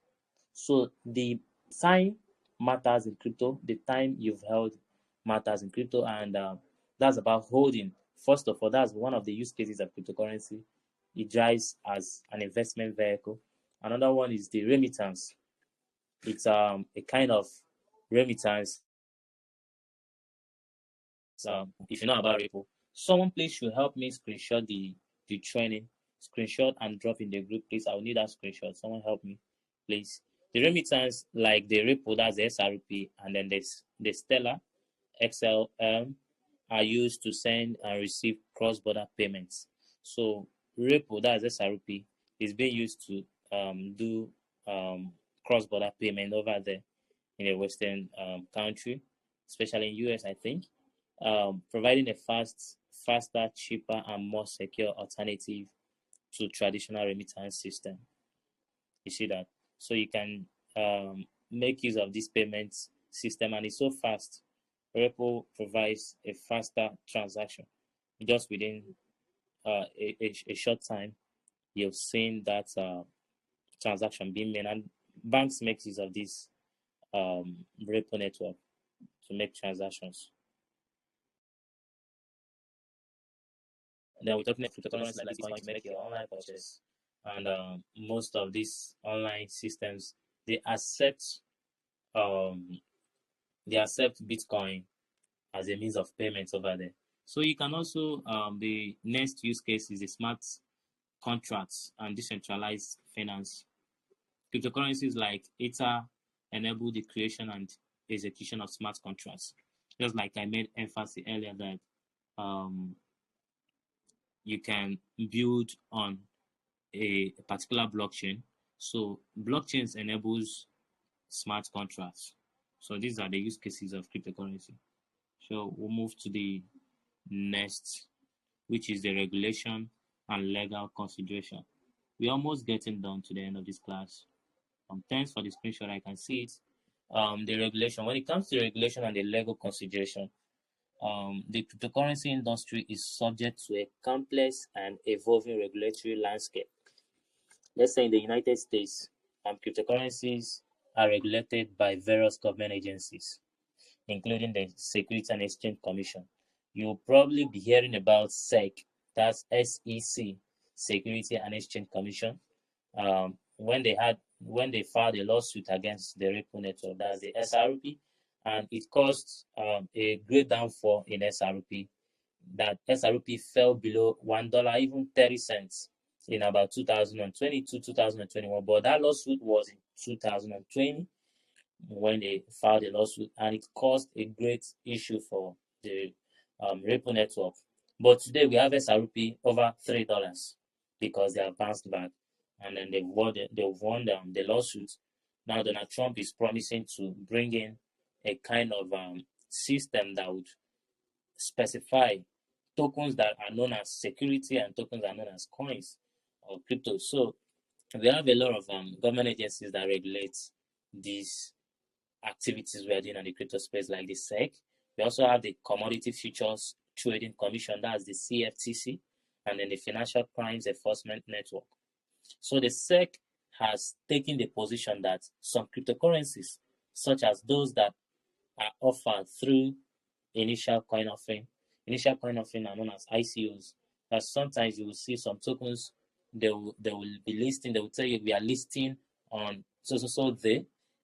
Speaker 1: So the time matters in crypto. The time you've held matters in crypto, and that's about holding. First of all, that's one of the use cases of cryptocurrency. It drives as an investment vehicle. Another one is the remittance. It's a kind of remittance. If you know about Ripple, someone please should help me screenshot the training. Screenshot and drop in the group, please. I will need that screenshot. Someone help me, please. The remittance, like the Ripple, that's the SRP, and then the Stellar XLM are used to send and receive cross-border payments. So Ripple, that's SRP, is being used to do cross-border payment over there in a Western country, especially in US, I think, providing a faster, cheaper, and more secure alternative to traditional remittance system. You see that? So you can make use of this payment system, and it's so fast. Ripple provides a faster transaction. Just within a short time, you've seen that transaction being made, and banks make use of this Ripple network to make transactions. And then we're talking about cryptocurrencies like Bitcoin to make your online purchase, and most of these online systems they accept Bitcoin as a means of payment over there. So you can also the next use case is the smart contracts and decentralized finance. Cryptocurrencies like Ether enable the creation and execution of smart contracts. Just like I made emphasis earlier that you can build on a particular blockchain. So blockchains enables smart contracts. So these are the use cases of cryptocurrency. So we'll move to the next, which is the regulation and legal consideration. We're almost getting down to the end of this class. Thanks for the screenshot. I can see it. The regulation. When it comes to regulation and the legal consideration, the cryptocurrency industry is subject to a complex and evolving regulatory landscape. Let's say in the United States, cryptocurrencies are regulated by various government agencies, including the Securities and Exchange Commission. You'll probably be hearing about SEC, that's SEC, Security and Exchange Commission. When they filed a lawsuit against the Ripple network, that's the SRP, and it caused a great downfall in SRP. That SRP fell below $1, even 30 cents in about 2020 to 2021. But that lawsuit was in 2020 when they filed a lawsuit, and it caused a great issue for the Ripple network. But today we have SRP over $3 because they have bounced back, and then they've won the lawsuit. Now Donald Trump is promising to bring in a kind of system that would specify tokens that are known as security and tokens that are known as coins or crypto. So we have a lot of government agencies that regulate these activities we are doing in the crypto space, like the SEC. We also have the Commodity Futures Trading Commission, that's the CFTC, and then the Financial Crimes Enforcement Network. So the SEC has taken the position that some cryptocurrencies, such as those that are offered through initial coin offering are known as ICOs. That sometimes you will see some tokens, they will be listing, they will tell you we are listing on so there,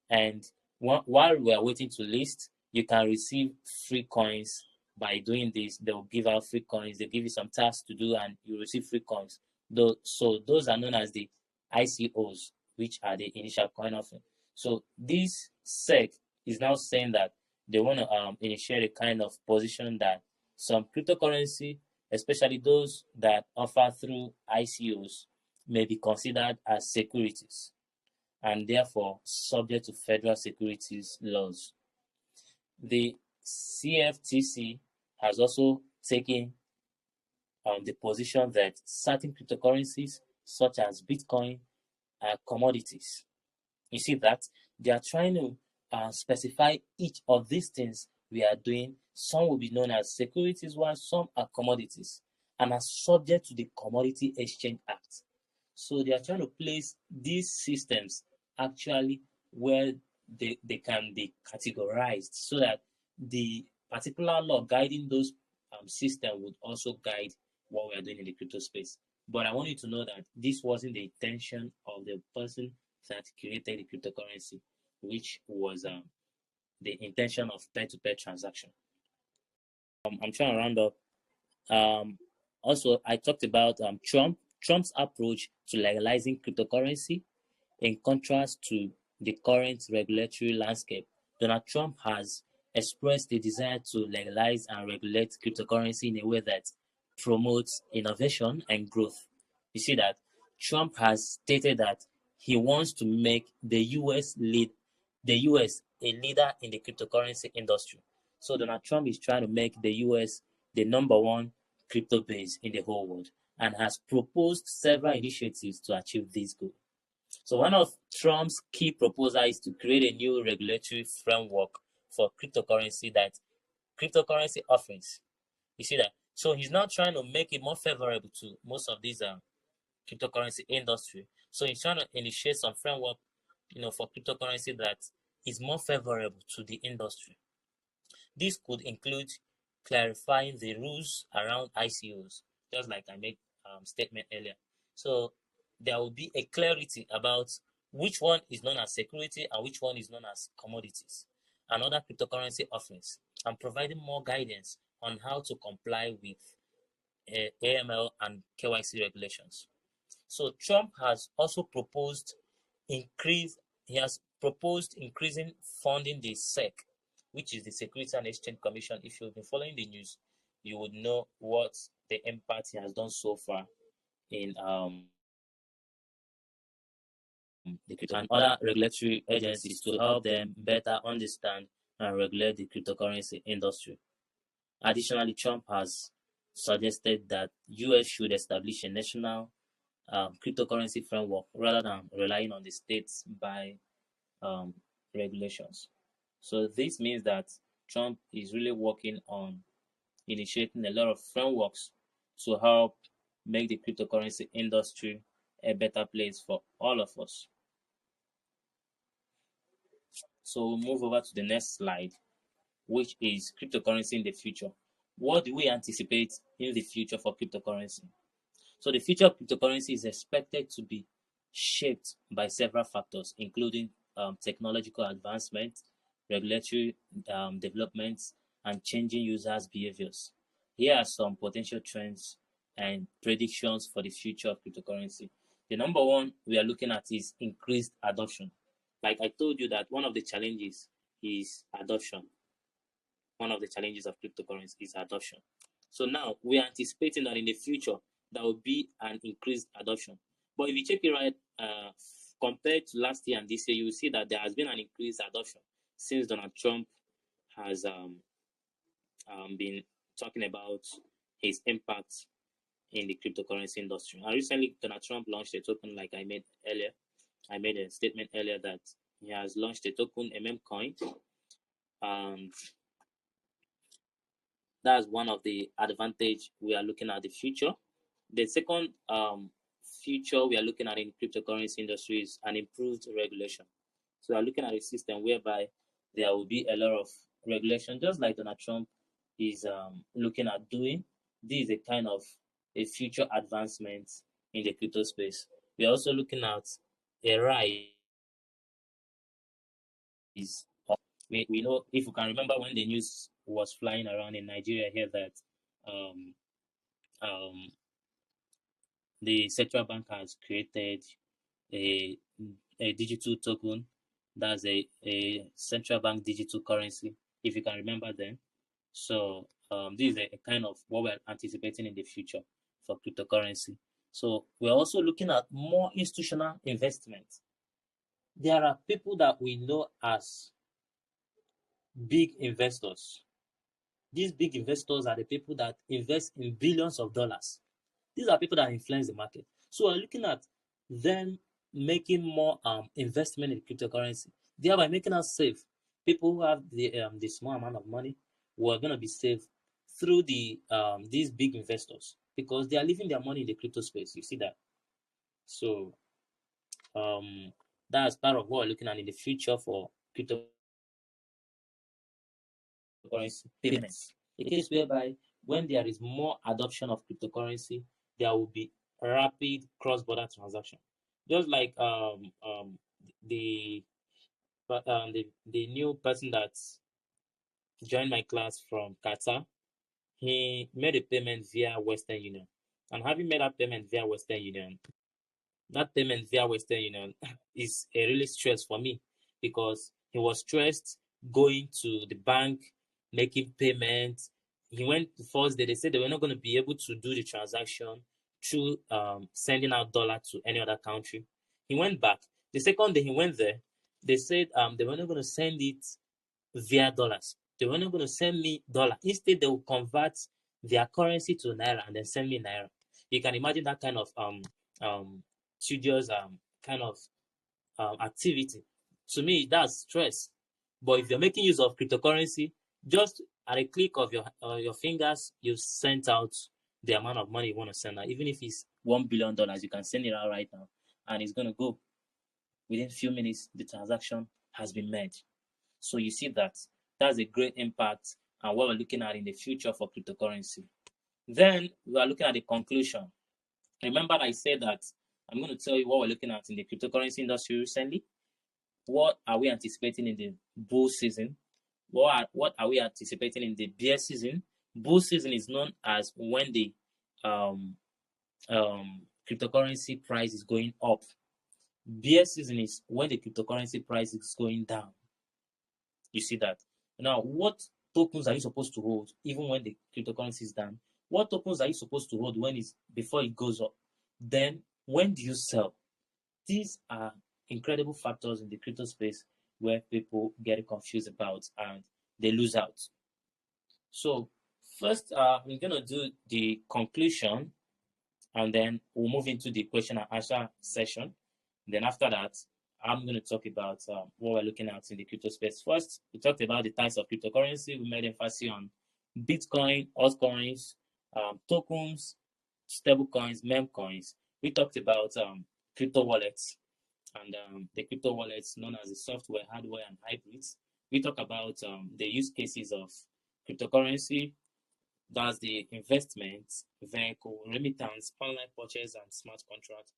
Speaker 1: and while we are waiting to list, you can receive free coins by doing this. They will give out free coins, they give you some tasks to do, and you receive free coins. So those are known as the ICOs, which are the initial coin offering. So this SEC is now saying that they want to initiate a kind of position that some cryptocurrency, especially those that offer through ICOs, may be considered as securities and therefore subject to federal securities laws. The CFTC has also taken the position that certain cryptocurrencies, such as Bitcoin, are commodities. You see that they are trying to specify each of these things we are doing. Some will be known as securities, while some are commodities and are subject to the Commodity Exchange Act. So they are trying to place these systems actually where they can be categorized, so that the particular law guiding those systems would also guide what we are doing in the crypto space. But I want you to know that this wasn't the intention of the person that created the cryptocurrency, which was the intention of peer-to-peer transaction. I'm trying to round up. Also, I talked about Trump's approach to legalizing cryptocurrency. In contrast to the current regulatory landscape, Donald Trump has expressed the desire to legalize and regulate cryptocurrency in a way that promotes innovation and growth. You see that Trump has stated that he wants to make the US a leader in the cryptocurrency industry. So Donald Trump is trying to make the US the number one crypto base in the whole world, and has proposed several initiatives to achieve this goal. So one of Trump's key proposals is to create a new regulatory framework for cryptocurrency that cryptocurrency offerings. You see that? So he's now trying to make it more favorable to most of these cryptocurrency industry. So he's trying to initiate some framework, for cryptocurrency that is more favorable to the industry. This could include clarifying the rules around ICOs, just like I made statement earlier. So there will be a clarity about which one is known as security and which one is known as commodities and other cryptocurrency offerings, and providing more guidance on how to comply with AML and KYC regulations. So Trump has also proposed increasing funding the SEC which is the Security and Exchange Commission. If you've been following the news, you would know what the impact has done so far in the crypto and other regulatory agencies to help them better understand and regulate the cryptocurrency industry. Additionally, Trump has suggested that US should establish a national cryptocurrency framework rather than relying on the states by regulations. So this means that Trump is really working on initiating a lot of frameworks to help make the cryptocurrency industry a better place for all of us. So we'll move over to the next slide, which is cryptocurrency in the future. What do we anticipate in the future for cryptocurrency? So the future of cryptocurrency is expected to be shaped by several factors, including technological advancement, regulatory developments, and changing users' behaviors. Here are some potential trends and predictions for the future of cryptocurrency. The number one we are looking at is increased adoption. Like I told you that one of the challenges is adoption. One of the challenges of cryptocurrency is adoption. So now we are anticipating that in the future there will be an increased adoption. But if you check it right, compared to last year and this year, you will see that there has been an increased adoption since Donald Trump has been talking about his impact in the cryptocurrency industry. And recently, Donald Trump launched a token, like I made earlier. I made a statement earlier that he has launched a token, Coin, and that's one of the advantage we are looking at the future. The second future we are looking at in cryptocurrency industry is an improved regulation. So we are looking at a system whereby there will be a lot of regulation, just like Donald Trump is looking at doing. This is a kind of a future advancement in the crypto space. We are also looking at a rise. We know, if you can remember when the news was flying around in Nigeria here, that the central bank has created a digital token. That's a central bank digital currency, if you can remember them. So this is a kind of what we're anticipating in the future for cryptocurrency. So we're also looking at more institutional investment. There are people that we know as big investors. These big investors are the people that invest in billions of dollars. These are people that influence the market. So we're looking at them making more investment in cryptocurrency, thereby making us safe. People who have the small amount of money who are going to be safe through these big investors, because they are leaving their money in the crypto space. You see that? So that's part of what we're looking at in the future for cryptocurrency payments. A case whereby when there is more adoption of cryptocurrency, there will be rapid cross-border transaction. Just like the new person that joined my class from Qatar, he made a payment via Western Union. And having made that payment via Western Union, is a really stress for me, because he was stressed going to the bank, making payments. He went the first day, they said they were not going to be able to do the transaction through sending out dollar to any other country. He went back. The second day he went there, they said they were not going to send it via dollars. They were not going to send me dollar. Instead, they will convert their currency to naira and then send me naira. You can imagine that kind of studious kind of activity. To me, that's stress. But if you're making use of cryptocurrency, just at a click of your fingers, you've sent out the amount of money you want to send out. Even if it's $1 billion, you can send it out right now, and it's going to go. Within a few minutes, the transaction has been made. So you see that that's a great impact and what we're looking at in the future for cryptocurrency. Then we are looking at the conclusion. Remember, I said that I'm going to tell you what we're looking at in the cryptocurrency industry recently. What are we anticipating in the bull season? What are we anticipating in the bear season? Bull season is known as when the cryptocurrency price is going up. Bear season is when the cryptocurrency price is going down. You see that? Now, what tokens are you supposed to hold even when the cryptocurrency is down? What tokens are you supposed to hold when it's before it goes up? Then when do you sell? These are incredible factors in the crypto space where people get confused about and they lose out. So first, we're gonna do the conclusion, and then we'll move into the question and answer session. Then after that, I'm going to talk about what we're looking at in the crypto space. First, we talked about the types of cryptocurrency. We made emphasis on Bitcoin, altcoins, tokens, stable coins, meme coins. We talked about crypto wallets and the crypto wallets known as the software, hardware, and hybrids. We talk about the use cases of cryptocurrency. That's the investment, vehicle, remittance, online purchase, and smart contracts.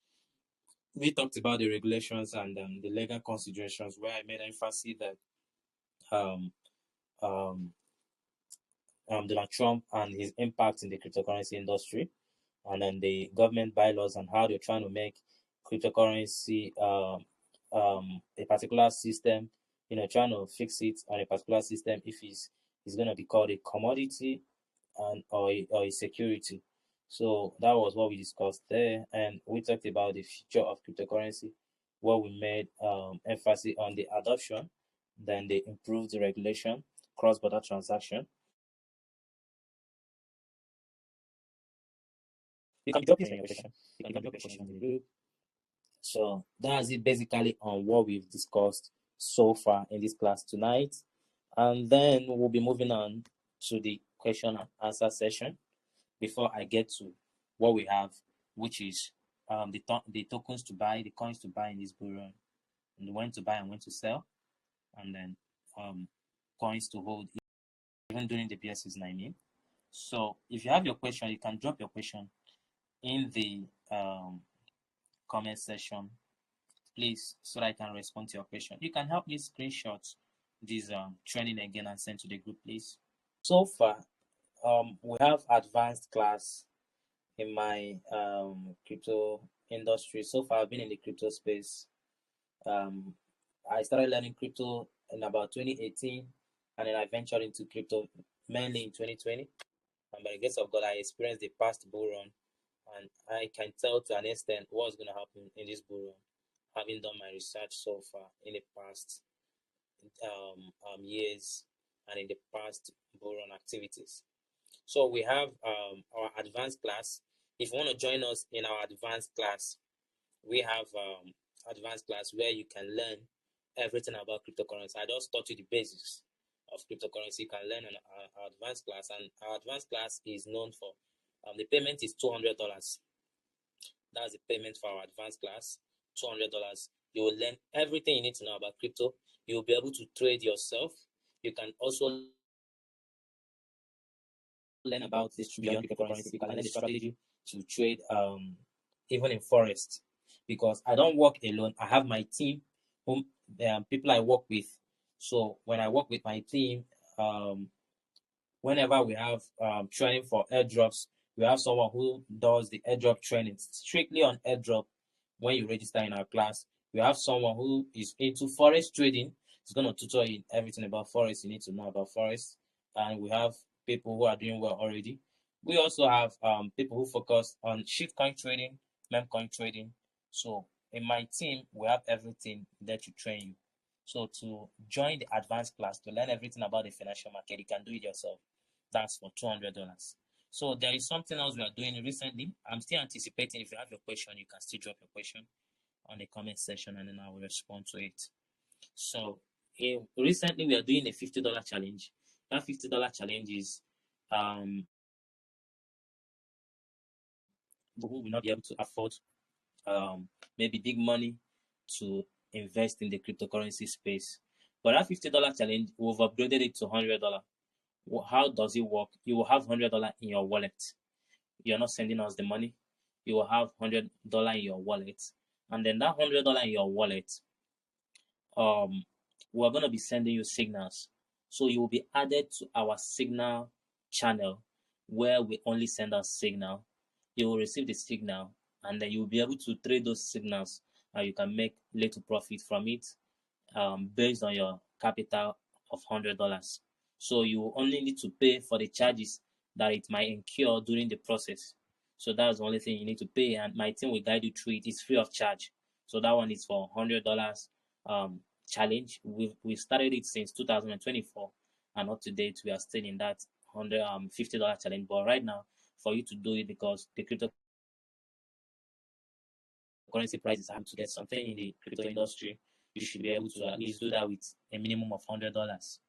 Speaker 1: We talked about the regulations and the legal considerations, where I made emphasis that Donald Trump and his impact in the cryptocurrency industry, and then the government bylaws and how they're trying to make cryptocurrency a particular system, trying to fix it on a particular system if it's going to be called a commodity or a security. So that was what we discussed there, and we talked about the future of cryptocurrency, where we made emphasis on the adoption, then they improved the regulation, cross-border transaction. You can drop your question. You can drop your question in the group. So that's it basically on what we've discussed so far in this class tonight, and then we'll be moving on to the question and answer session before I get to what we have, which is the tokens to buy, the coins to buy in this bull run, and when to buy and when to sell, and then coins to hold even during the bear season, I mean. So if you have your question, you can drop your question in the comment section, please, so that I can respond to your question. You can help me screenshot this training again and send to the group, please. So far, we have advanced class in my crypto industry. So far, I've been in the crypto space. I started learning crypto in about 2018, and then I ventured into crypto mainly in 2020. And by the grace of God, I experienced the past bull run, and I can tell to an extent what's going to happen in this bull run, having done my research so far in the past years and in the past bull run activities. So we have our advanced class. If you want to join us in our advanced class, we have advanced class where you can learn everything about cryptocurrency. I just taught you the basics of cryptocurrency. You can learn on our advanced class, and our advanced class is known for the payment is $200. That's the payment for our advanced class, $200. You will learn everything you need to know about crypto. You will be able to trade yourself. You can also learn about distributing cryptocurrency. You can learn the strategy to trade even in forest, because I don't work alone. I have my team, whom people I work with. So when I work with my team, whenever we have training for airdrops, we have someone who does the airdrop training strictly on airdrop. When you register in our class, we have someone who is into forest trading. He's going to tutor you everything about forest you need to know about forest. And we have people who are doing well already. We also have people who focus on shitcoin trading, memecoin trading. So in my team, we have everything there to train you. So to join the advanced class, to learn everything about the financial market, you can do it yourself. That's for $200. So there is something else we are doing recently. I'm still anticipating. If you have your question, you can still drop your question on the comment section, and then I will respond to it. So recently we are doing a $50 challenge. That $50 challenge is who will not be able to afford maybe big money to invest in the cryptocurrency space. But that $50 challenge, we've upgraded it to $100. How does it work? You will have $100 in your wallet. You're not sending us the money. You will have $100 in your wallet, and then that $100 in your wallet, we're going to be sending you signals. So you will be added to our signal channel, where we only send out signal. You will receive the signal, and then you will be able to trade those signals, and you can make little profit from it, based on your capital of $100. So you only need to pay for the charges that it might incur during the process. So that's the only thing you need to pay, and my team will guide you through it. It's free of charge. So that one is for $100 challenge. We've started it since 2024, and up to date we are still in that $150 challenge. But right now, for you to do it, because the cryptocurrency prices have to get something in the crypto industry, you should be able to at least do that with a minimum of $100.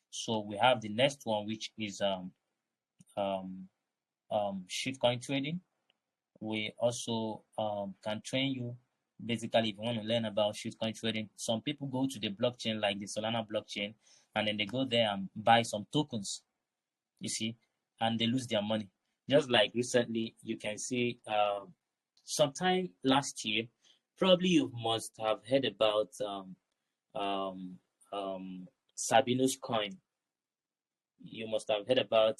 Speaker 1: So we have the next one, which is shitcoin trading. We also can train you. Basically, if you want to learn about shitcoin trading, some people go to the blockchain like the Solana blockchain, and then they go there and buy some tokens, you see, and they lose their money. Just like recently, you can see sometime last year, probably you must have heard about Sabinus coin. You must have heard about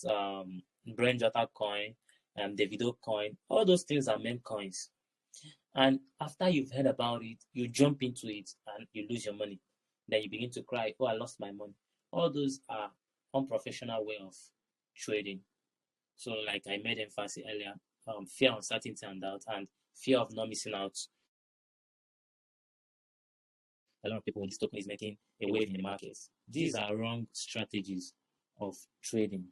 Speaker 1: Brainjota coin and Davido coin. All those things are meme coins. And after you've heard about it, you jump into it and you lose your money. Then you begin to cry, oh, I lost my money. All those are unprofessional way of trading. So like I made emphasis earlier, fear, uncertainty, and doubt, and fear of not missing out. A lot of people, this token is making a wave in the markets. These are wrong strategies of trading.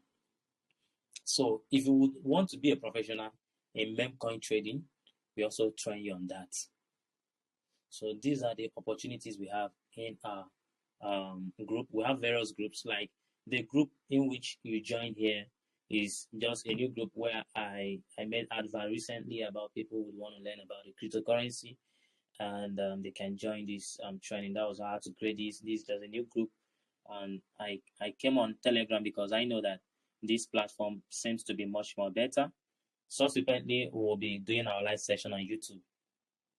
Speaker 1: So if you would want to be a professional in meme coin trading, we also train you on that. So these are the opportunities we have in our group. We have various groups, like the group in which you join here is just a new group where I made advert recently about people who want to learn about the cryptocurrency, and they can join this training. That was how to create this. There's a new group, and I came on Telegram because I know that this platform seems to be much more better. Subsequently, we'll be doing our live session on YouTube.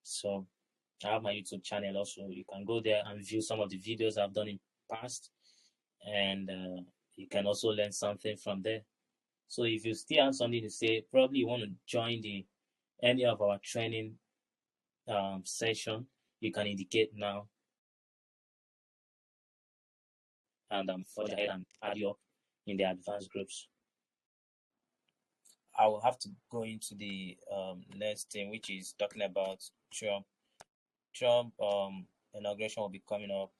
Speaker 1: So I have my YouTube channel also. You can go there and view some of the videos I've done in past, and you can also learn something from there. So if you still have something to say, probably you want to join any of our training session, you can indicate now, and forge ahead and add you up in the advanced groups. I will have to go into the next thing, which is talking about Trump. Trump inauguration will be coming up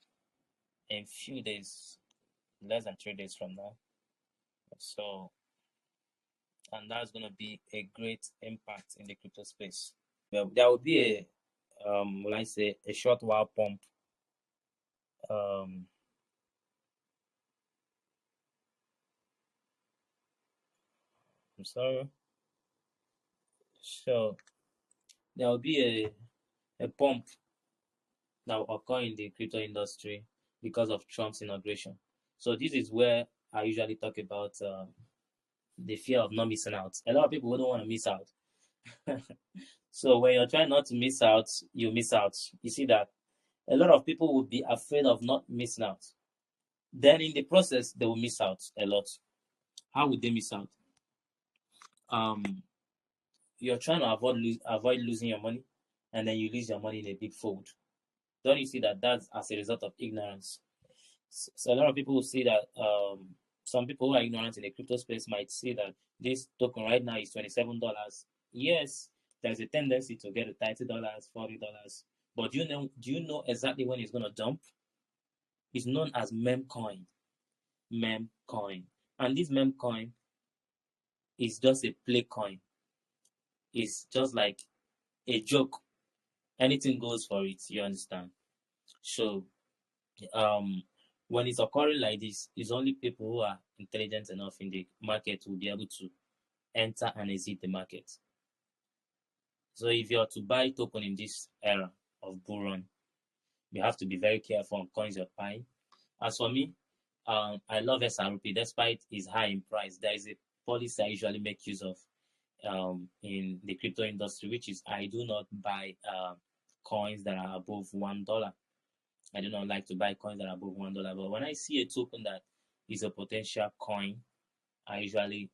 Speaker 1: in a few days, less than 3 days from now. So, and that's going to be a great impact in the crypto space. Well, there will be a short while pump. I'm sorry. So there will be a pump that will occur in the crypto industry because of Trump's inauguration. So this is where I usually talk about the fear of not missing out. A lot of people don't want to miss out. So when you're trying not to miss out, you miss out. You see that a lot of people would be afraid of not missing out. Then in the process, they will miss out a lot. How would they miss out? You're trying to avoid losing your money, and then you lose your money in a big fold. Don't you see that that's as a result of ignorance? So a lot of people will see that some people who are ignorant in the crypto space might see that this token right now is $27. Yes, there's a tendency to get to $30, $40. But do you know exactly when it's going to dump? It's known as meme coin. Meme coin. And this meme coin is just a play coin. It's just like a joke. Anything goes for it, you understand? So when it's occurring like this, it's only people who are intelligent enough in the market will be able to enter and exit the market. So if you are to buy token in this era of bull run, you have to be very careful on coins you're buying. As for me, I love SRP despite it's high in price. There is a policy I usually make use of in the crypto industry, which is I do not buy coins that are above $1. I do not like to buy coins that are above $1. But when I see a token that is a potential coin, I usually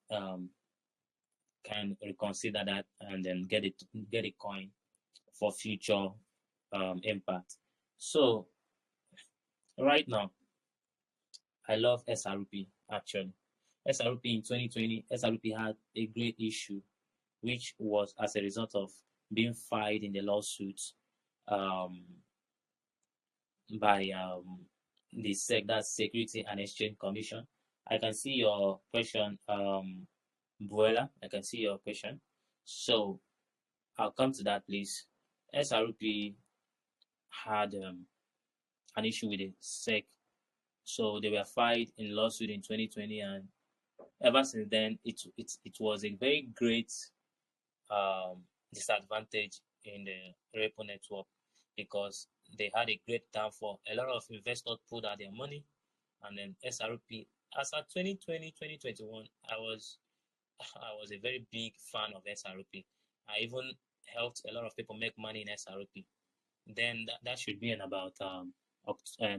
Speaker 1: can reconsider that and then get a coin for future impact. So right now, I love SRP. actually. SRP in 2020, SRP had a great issue, which was as a result of being filed in the lawsuit by the that's Security and Exchange Commission. I can see your question, Buela. I can see your question. So I'll come to that, please. SRP had an issue with the SEC, so they were filed in lawsuit in 2020, and ever since then, it was a very great disadvantage in the repo network because they had a great downfall. A lot of investors pulled out their money, and then SRP. As at 2020, 2021, I was a very big fan of SRP. I even helped a lot of people make money in SRP. Then that should be in about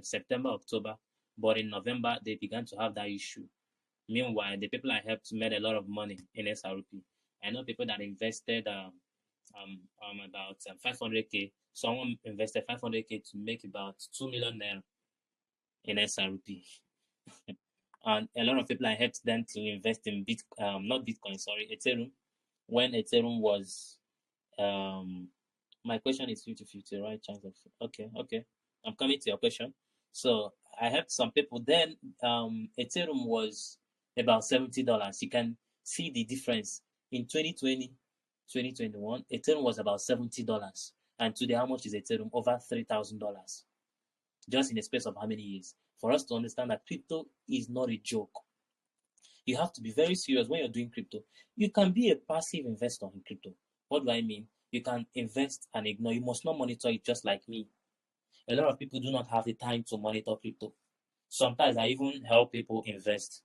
Speaker 1: September, October. But in November, they began to have that issue. Meanwhile, the people I helped made a lot of money in SRP. I know people that invested about 500K. Someone invested 500K to make about 2 million naira in SRP. And a lot of people I helped them to invest in Ethereum. When Ethereum was, my question is 50-50, right? Chance of, okay. I'm coming to your question. So I helped some people. Then Ethereum was about $70. You can see the difference in 2020, 2021. Ethereum was about $70, and today, how much is Ethereum? Over $3,000. Just in the space of how many years? For us to understand that crypto is not a joke. You have to be very serious when you're doing crypto. You can be a passive investor in crypto. What do I mean? You can invest and ignore. You must not monitor it just like me. A lot of people do not have the time to monitor crypto. Sometimes I even help people invest.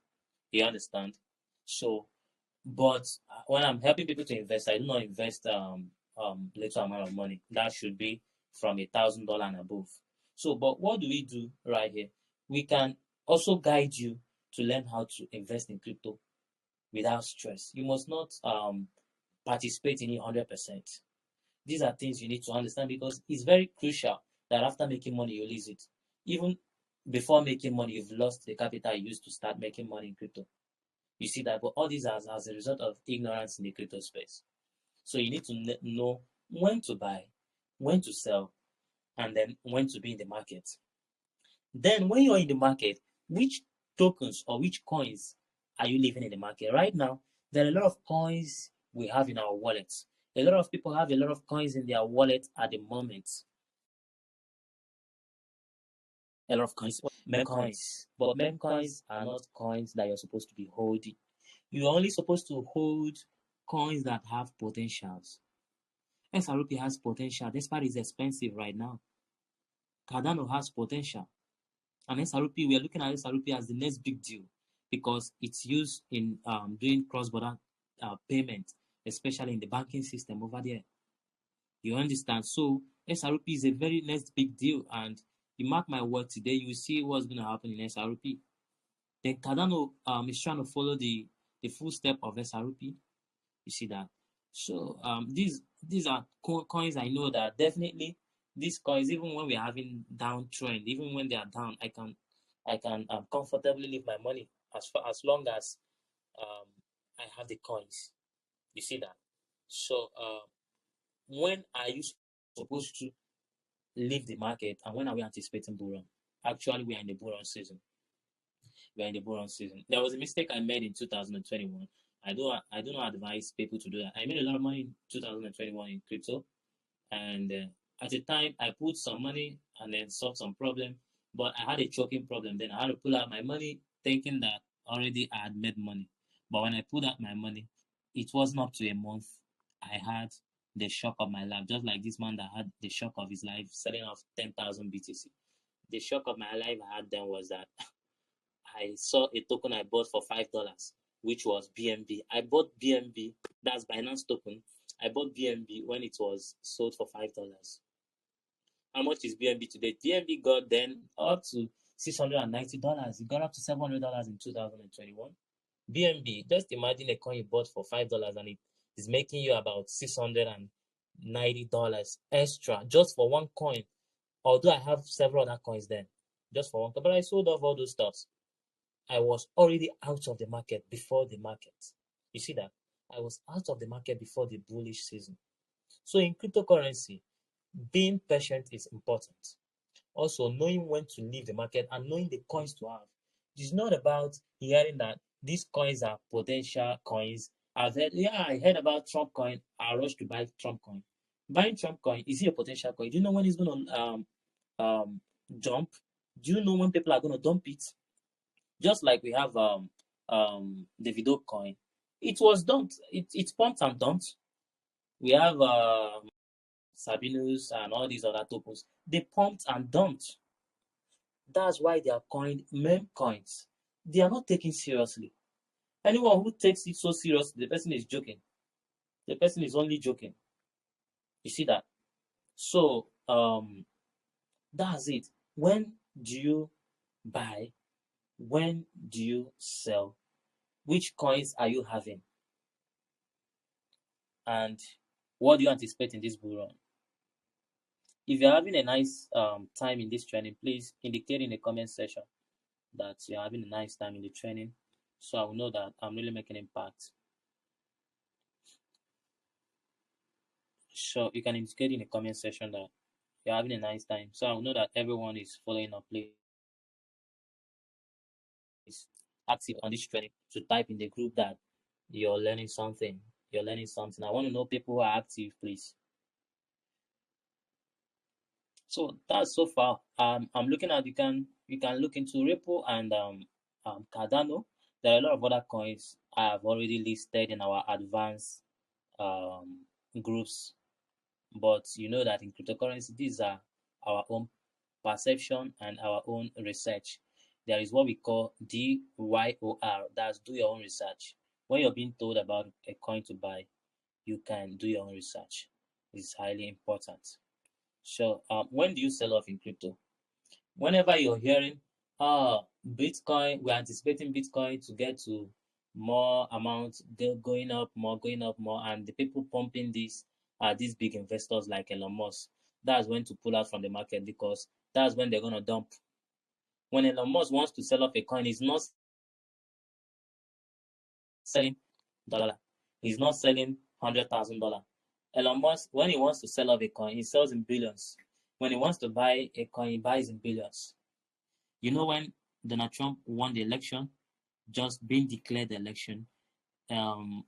Speaker 1: You understand? So, but when I'm helping people to invest, I do not invest little amount of money. That should be from $1,000 and above. So, but what do we do right here? We can also guide you to learn how to invest in crypto without stress. You must not participate in it 100%. These are things you need to understand because it's very crucial that after making money, you lose it. Even before making money, you've lost the capital you used to start making money in crypto. You see that, but all these are as a result of ignorance in the crypto space. So you need to know when to buy, when to sell, and then when to be in the market. Then when you're in the market, which tokens or which coins are you leaving in the market? Right now, there are a lot of coins we have in our wallets. A lot of people have a lot of coins in their wallet at the moment. A lot of coins, meme coins. But meme coins are not coins that you're supposed to be holding. You're only supposed to hold coins that have potentials. XRP has potential, despite it's expensive right now. Cardano has potential. And SRP, we are looking at SRP as the next big deal because it's used in doing cross-border payment, especially in the banking system over there. You understand? So SRP is a very next big deal, and you mark my word today, you will see what's going to happen in SRP. Then Cardano is trying to follow the full step of SRP. You see that? So these are coins I know that definitely these coins, even when we're having downtrend, even when they are down, I can comfortably leave my money as long as I have the coins. You see that? So when are you supposed to leave the market, and when are we anticipating bull run? Actually, we are in the bull run season. There was a mistake I made in 2021. I do not advise people to do that. I made a lot of money in 2021 in crypto, and at the time I put some money and then solved some problem, but I had a choking problem. Then I had to pull out my money thinking that already I had made money. But when I pulled out my money, it wasn't up to a month. I had the shock of my life, just like this man that had the shock of his life selling off 10,000 BTC. The shock of my life I had then was that I saw a token I bought for $5, which was BNB. I bought BNB, that's Binance token. I bought BNB when it was sold for $5. How much is BNB today? BNB got then up to $690. It got up to $700 in 2021. BNB, just imagine a coin you bought for $5 and it is making you about $690 extra just for one coin. Although I have several other coins then, just for one coin, but I sold off all those stuffs. I was already out of the market before the market. You see that? I was out of the market before the bullish season. So in cryptocurrency, being patient is important. Also, knowing when to leave the market and knowing the coins to have. It's not about hearing that these coins are potential coins. I heard about Trump coin. I rush to buy Trump coin. Buying Trump coin, is it a potential coin? Do you know when it's going to jump? Do you know when people are going to dump it? Just like we have the Davido coin. It was dumped. It's pumped and dumped. We have Sabinus and all these other tokens. They pumped and dumped. That's why they are coined meme coins. They are not taken seriously. Anyone who takes it so seriously, the person is joking. The person is only joking. You see that? So that's it. When do you buy? When do you sell? Which coins are you having? And what do you anticipate in this bull run? If you're having a nice time in this training, please indicate in the comment section that you're having a nice time in the training, so I will know that I'm really making impact. So you can indicate in the comment section that you're having a nice time, so I will know that everyone is following up. Please active on this training to type in the group that you're learning something. You're learning something. I want to know people who are active, please. So that's so far. I'm looking at you can look into Ripple and Cardano. There are a lot of other coins I have already listed in our advanced groups, but you know that in cryptocurrency these are our own perception and our own research. There is what we call DYOR, that's do your own research. When you're being told about a coin to buy, you can do your own research. It's highly important. So when do you sell off in crypto? Whenever you're hearing, Bitcoin, we're anticipating Bitcoin to get to more amount, going up more, and the people pumping this are these big investors like Elon Musk. That's when to pull out from the market, because that's when they're going to dump. When Elon Musk wants to sell off a coin, he's not selling $1. He's not selling $100,000. Elon Musk, when he wants to sell off a coin, he sells in billions. When he wants to buy a coin, he buys in billions. You know, when Donald Trump won the election, just being declared the election, Elon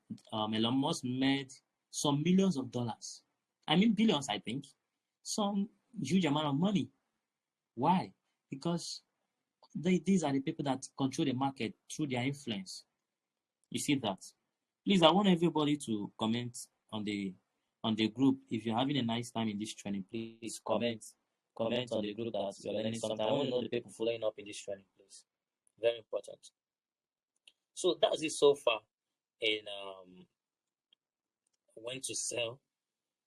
Speaker 1: Musk made some millions of dollars. I mean billions, I think. Some huge amount of money. Why? Because these are the people that control the market through their influence. You see that? Please, I want everybody to comment on the group. If you're having a nice time in this training, please comment on the group that you're learning something. I want to know the people following up in this training, please. Very important. So that's it so far in when to sell.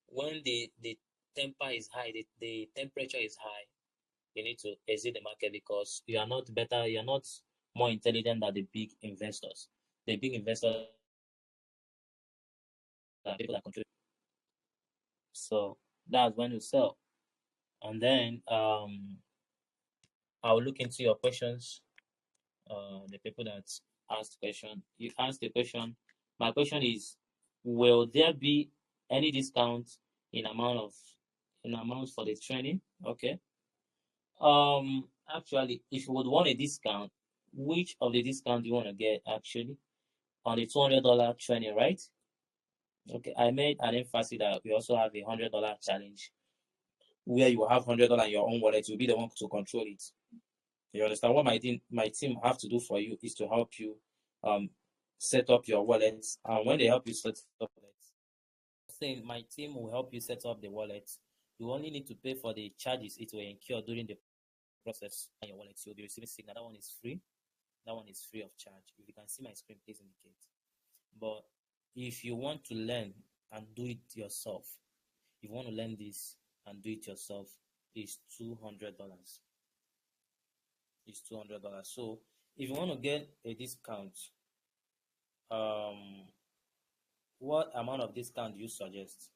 Speaker 1: When the temper is high, the temperature is high, you need to exit the market, because you are not better, you're not more intelligent than the big investors. The big investors are people that control. So that's when you sell. And then I'll look into your questions. The people that asked the question, you asked the question. My question is, will there be any discount in amount for the training? Okay. Actually, if you would want a discount, which of the discount do you want to get actually on the $200 training, right? Okay, I made an emphasis that we also have a $100 challenge where you have $100 in your own wallet. You'll be the one to control it. You understand? What my team have to do for you is to help you set up your wallets. And when they help you set up wallets, saying my team will help you set up the wallet. You only need to pay for the charges it will incur during the process on your wallet. You'll be receiving Signal. That one is free. That one is free of charge. If you can see my screen, please indicate. But if you want to learn and do it yourself, if you want to learn this and do it yourself, it's $200. It's $200. So if you want to get a discount, what amount of discount do you suggest?